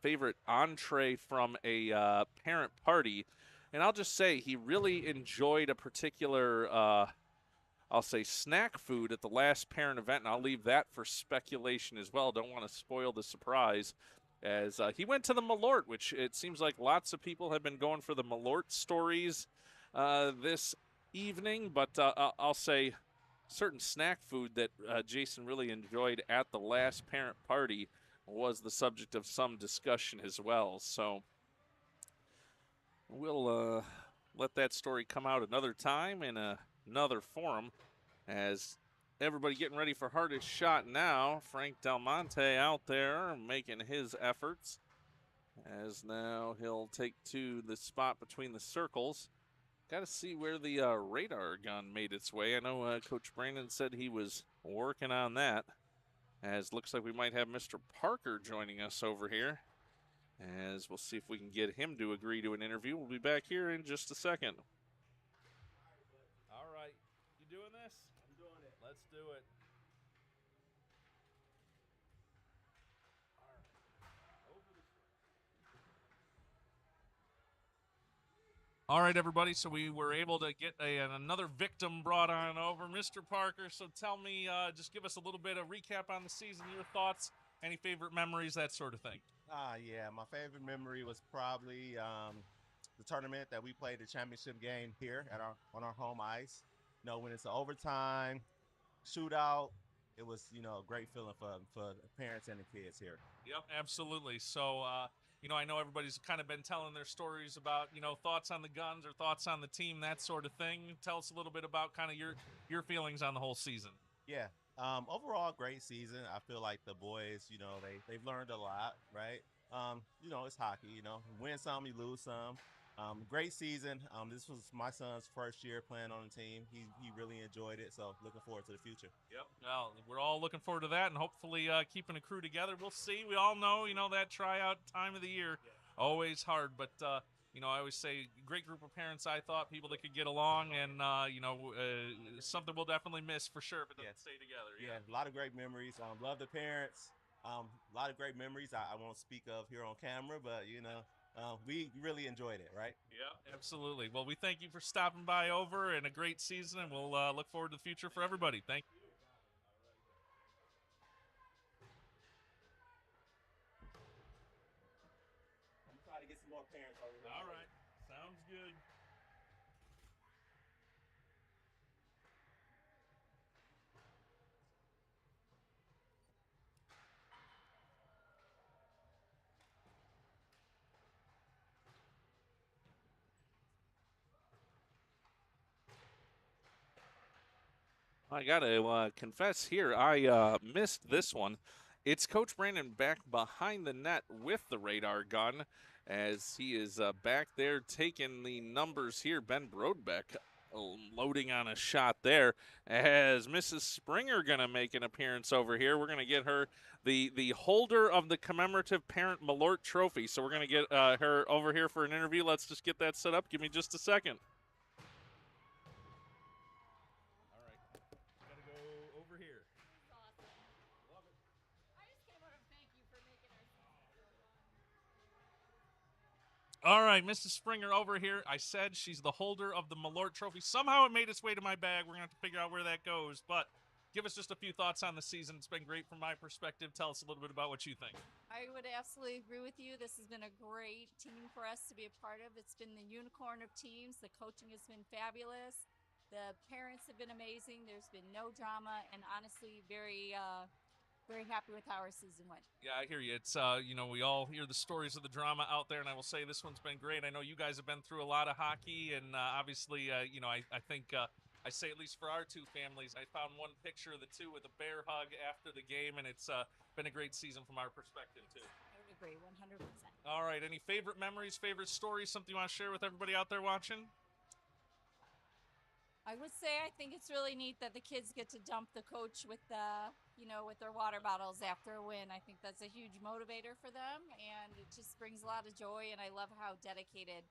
favorite entree from a parent party, and I'll just say he really enjoyed a particular I'll say snack food at the last parent event, and I'll leave that for speculation as well. Don't want to spoil the surprise, as he went to the Malort, which it seems like lots of people have been going for the Malort stories this evening, but I'll say certain snack food that Jason really enjoyed at the last parent party was the subject of some discussion as well. So we'll let that story come out another time in another forum, as everybody getting ready for hardest shot now. Frank Del Monte out there making his efforts, as now he'll take to the spot between the circles. Got to see where the radar gun made its way. I know Coach Brandon said he was working on that, as looks like we might have Mr. Parker joining us over here, as we'll see if we can get him to agree to an interview. We'll be back here in just a second. All right. You doing this? I'm doing it. Let's do it. All right, everybody. So we were able to get another victim brought on over, Mr. Parker. So tell me, just give us a little bit of recap on the season, your thoughts, any favorite memories, that sort of thing. Yeah, my favorite memory was probably the tournament that we played, the championship game here at on our home ice. You know, when it's an overtime shootout, it was a great feeling for the parents and the kids here. Yep, absolutely. So, I know everybody's kind of been telling their stories about, thoughts on the guns or thoughts on the team, that sort of thing. Tell us a little bit about kind of your feelings on the whole season. Yeah. Overall, great season. I feel like the boys, they've learned a lot, right? It's hockey. Win some, you lose some. Great season. This was my son's first year playing on the team. He really enjoyed it. So looking forward to the future. Yep. Well, we're all looking forward to that, and hopefully keeping a crew together. We'll see. We all know, that tryout time of the year, always hard. But I always say, great group of parents. I thought people that could get along, and something we'll definitely miss for sure if it doesn't stay together. Yeah, a lot of great memories. Love the parents. A lot of great memories. I won't speak of here on camera, but we really enjoyed it, right? Yeah, absolutely. Well, we thank you for stopping by over, and a great season, and we'll look forward to the future for everybody. Thank you. I'm trying to get some more parents over here. All right. Sounds good. I got to confess here, I missed this one. It's Coach Brandon back behind the net with the radar gun, as he is back there taking the numbers here. Ben Brodbeck loading on a shot there. As Mrs. Springer going to make an appearance over here, we're going to get her the holder of the commemorative Parent Malort Trophy. So we're going to get her over here for an interview. Let's just get that set up. Give me just a second. All right. Gotta go over here. All right, Mrs. Springer over here. I said she's the holder of the Malort Trophy. Somehow it made its way to my bag. We're going to have to figure out where that goes. But give us just a few thoughts on the season. It's been great from my perspective. Tell us a little bit about what you think. I would absolutely agree with you. This has been a great team for us to be a part of. It's been the unicorn of teams. The coaching has been fabulous. The parents have been amazing. There's been no drama, and honestly, very happy with how our season went. Yeah, I hear you. It's, we all hear the stories of the drama out there, and I will say this one's been great. I know you guys have been through a lot of hockey, and obviously, I think I say at least for our two families, I found one picture of the two with a bear hug after the game, and it's been a great season from our perspective, too. I would agree, 100%. All right, any favorite memories, favorite stories, something you want to share with everybody out there watching? I would say I think it's really neat that the kids get to dump the coach with with their water bottles after a win. I think that's a huge motivator for them, and it just brings a lot of joy. And I love how dedicated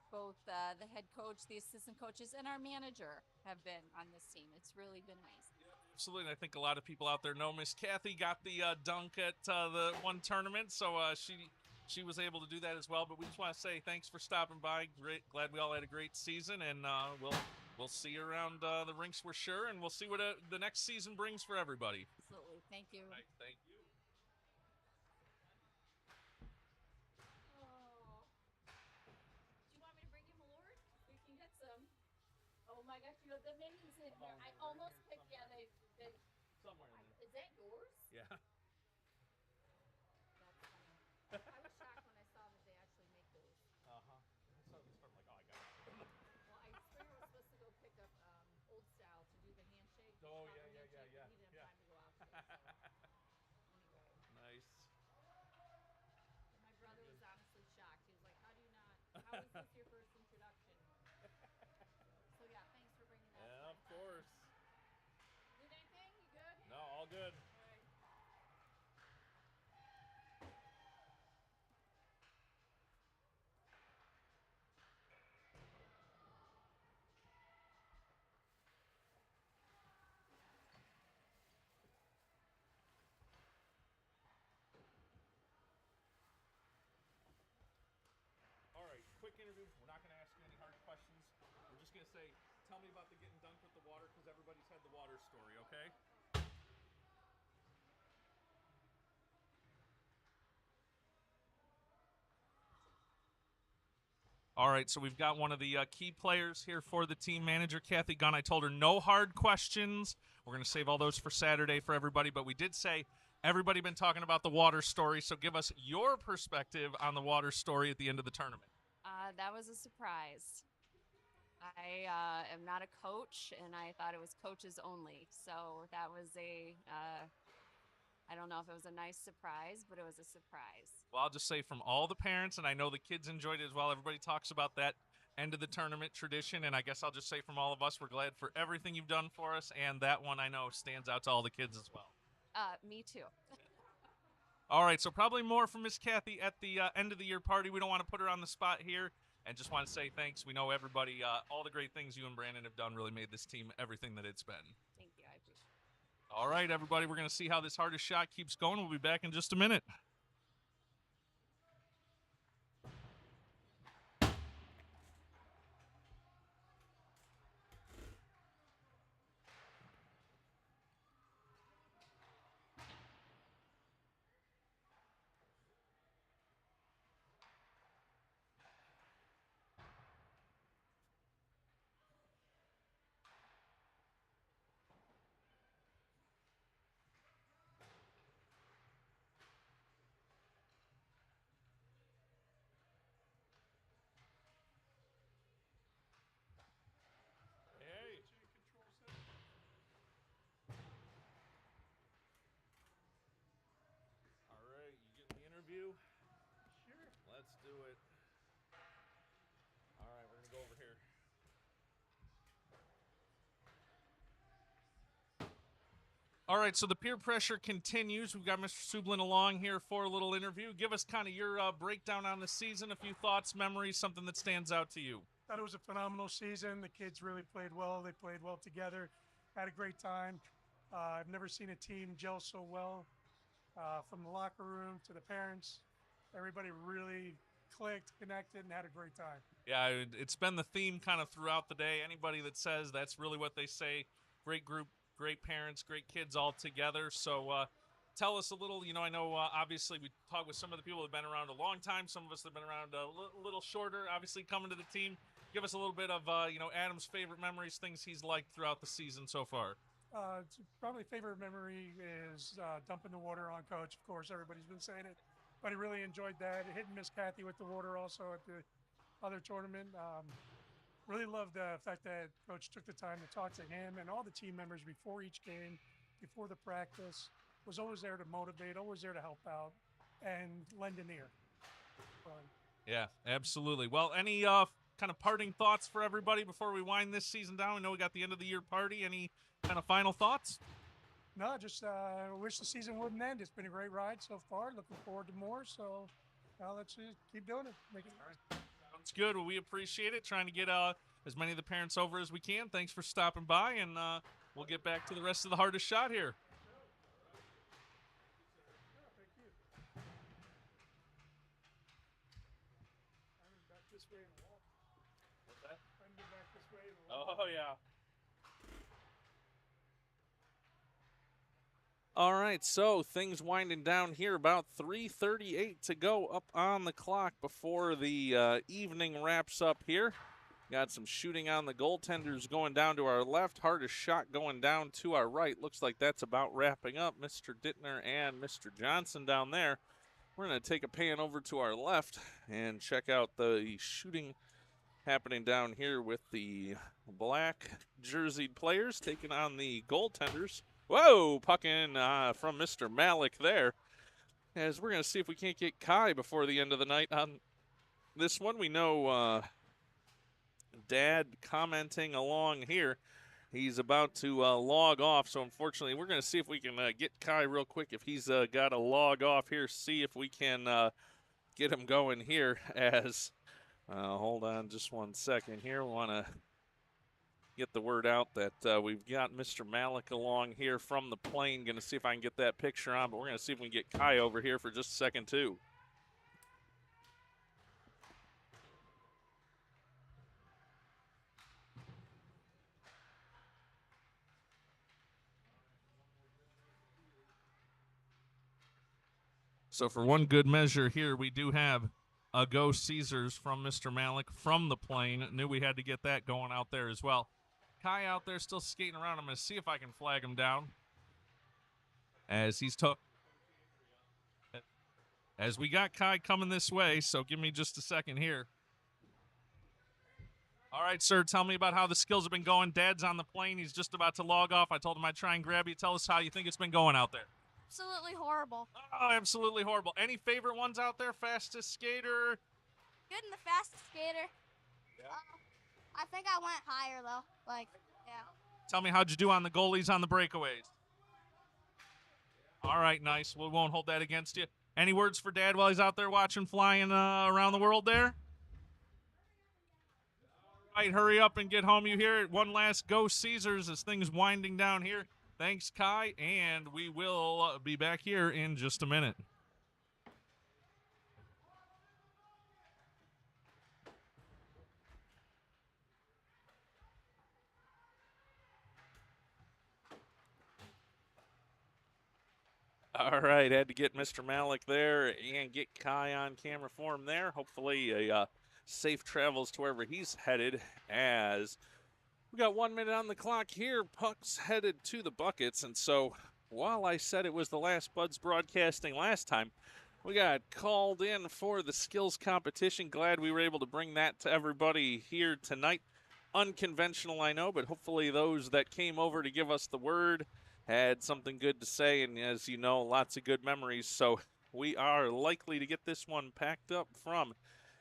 both the head coach, the assistant coaches, and our manager have been on this team. It's really been amazing. Absolutely. I think a lot of people out there know Miss Kathy got the dunk at the one tournament, so she was able to do that as well. But we just want to say thanks for stopping by. Great, glad we all had a great season, and we'll see you around the rinks, we're sure, and we'll see what the next season brings for everybody. Absolutely. Thank you. Right, thank you. Oh. Do you want me to bring you Malort? We can get some. Oh my gosh, you have the minis in here. I almost picked, they Somewhere in there. Is that yours? Yeah. That's funny. I was shocked when I saw that they actually make those. Uh-huh. So it's from like, oh, I got it. Well, Springer was supposed to go pick up Old Style to do the handshake. Oh, He yeah. didn't have time to go out today. Anyway. Nice. My brother was honestly shocked. He was like, how is this your first introduction? So yeah, thanks for bringing that. Yeah, of course. Need anything? You good? No, all good. All right. All right, quick interview. We're not going to ask you any hard questions. We're just going to say, tell me about the getting dunked with the water, because everybody's had the water story, okay? All right, so we've got one of the key players here for the team manager, Kathy Gunn. I told her no hard questions. We're going to save all those for Saturday for everybody, but we did say everybody been talking about the water story, so give us your perspective on the water story at the end of the tournament. That was a surprise. I am not a coach, and I thought it was coaches only. So that was I don't know if it was a nice surprise, but it was a surprise. Well, I'll just say from all the parents, and I know the kids enjoyed it as well, everybody talks about that end of the tournament tradition, and I guess I'll just say from all of us, we're glad for everything you've done for us, and that one I know stands out to all the kids as well. Me too. All right, so probably more from Miss Kathy at the end of the year party. We don't want to put her on the spot here, and just want to say thanks. We know everybody, all the great things you and Brandon have done really made this team everything that it's been. Thank you. I appreciate it. All right, everybody, we're going to see how this hardest shot keeps going. We'll be back in just a minute. Hey. All right, you getting the interview? Sure. Let's do it. All right, we're going to go over here. All right, so the peer pressure continues. We've got Mr. Sublin along here for a little interview. Give us kind of your breakdown on the season, a few thoughts, memories, something that stands out to you. Thought it was a phenomenal season. The kids really played well. They played well together. Had a great time. I've never seen a team gel so well. From the locker room to the parents, everybody really clicked, connected, and had a great time. Yeah, it's been the theme kind of throughout the day. Anybody that says that's really what they say. Great group, great parents, great kids all together. So tell us a little, I know obviously we talked with some of the people that have been around a long time. Some of us have been around a little shorter, obviously coming to the team. Give us a little bit of, Adam's favorite memories, things he's liked throughout the season so far. Probably favorite memory is dumping the water on Coach. Of course, everybody's been saying it, but he really enjoyed that. Hitting Miss Kathy with the water also at the other tournament. Really loved the fact that Coach took the time to talk to him and all the team members before each game, before the practice. Was always there to motivate, always there to help out, and lend an ear. Yeah, absolutely. Well, any kind of parting thoughts for everybody before we wind this season down? We know we got the end of the year party. Any kind of final thoughts? No, just wish the season wouldn't end. It's been a great ride so far. Looking forward to more. So let's just keep doing it. Make it Sounds good. Well, we appreciate it. Trying to get as many of the parents over as we can. Thanks for stopping by, and we'll get back to the rest of the hardest shot here. Oh, yeah. All right, so things winding down here. About 3:38 to go up on the clock before the evening wraps up here. Got some shooting on the goaltenders going down to our left. Hardest shot going down to our right. Looks like that's about wrapping up. Mr. Dittner and Mr. Johnson down there. We're going to take a pan over to our left and check out the shooting happening down here with the black jerseyed players taking on the goaltenders. Whoa, puck in from Mr. Malik there. As we're going to see if we can't get Kai before the end of the night on this one. We know Dad commenting along here. He's about to log off, so unfortunately we're going to see if we can get Kai real quick. If he's got to log off here, see if we can get him going here as... hold on just 1 second here. We want to get the word out that we've got Mr. Malik along here from the plane. Going to see if I can get that picture on, but we're going to see if we can get Kai over here for just a second, too. So for one good measure here, we do have a Go Caesars from Mr. Malik from the plane. Knew we had to get that going out there as well. Kai out there still skating around. I'm going to see if I can flag him down as he's took. As we got Kai coming this way, so give me just a second here. All right, sir, tell me about how the skills have been going. Dad's on the plane. He's just about to log off. I told him I'd try and grab you. Tell us how you think it's been going out there. Absolutely horrible. Oh, absolutely horrible. Any favorite ones out there? Fastest skater? Good in the fastest skater. Yeah. I think I went higher though. Yeah. Tell me, how'd you do on the goalies on the breakaways? All right, nice. We won't hold that against you. Any words for Dad while he's out there watching flying around the world there? All right, hurry up and get home. You hear it. One last Go Caesars as things winding down here. Thanks, Kai, and we will be back here in just a minute. All right, had to get Mr. Malik there and get Kai on camera for him there. Hopefully a safe travels to wherever he's headed as we got 1 minute on the clock here. Puck's headed to the buckets, and so while I said it was the last Buds broadcasting last time, we got called in for the skills competition. Glad we were able to bring that to everybody here tonight. Unconventional, I know, but hopefully those that came over to give us the word had something good to say, and as you know, lots of good memories. So we are likely to get this one packed up from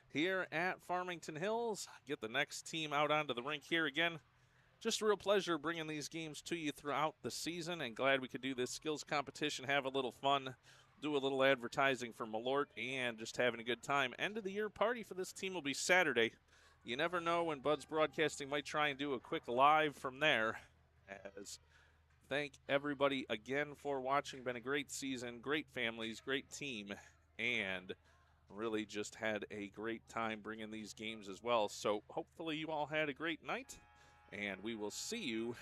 here at Farmington Hills. Get the next team out onto the rink here again. just a real pleasure bringing these games to you throughout the season, and glad we could do this skills competition, have a little fun, do a little advertising for Malort, and just having a good time. End of the year party for this team will be Saturday. You never know when Bud's Broadcasting might try and do a quick live from there. As thank everybody again for watching. Been a great season, great families, great team, and really just had a great time bringing these games as well. So hopefully you all had a great night, and we will see you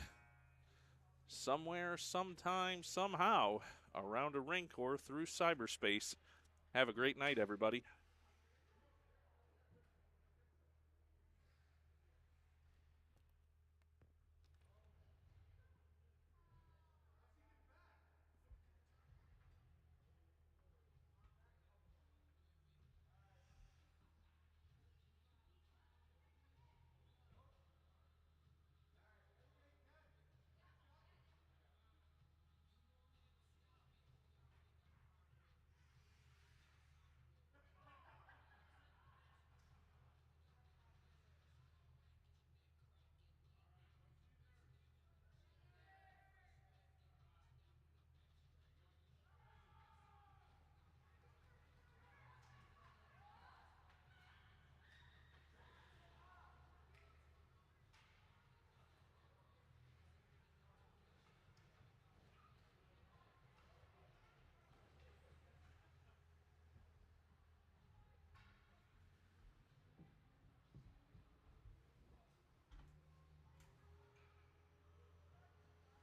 somewhere, sometime, somehow around a rink or through cyberspace. Have a great night, everybody.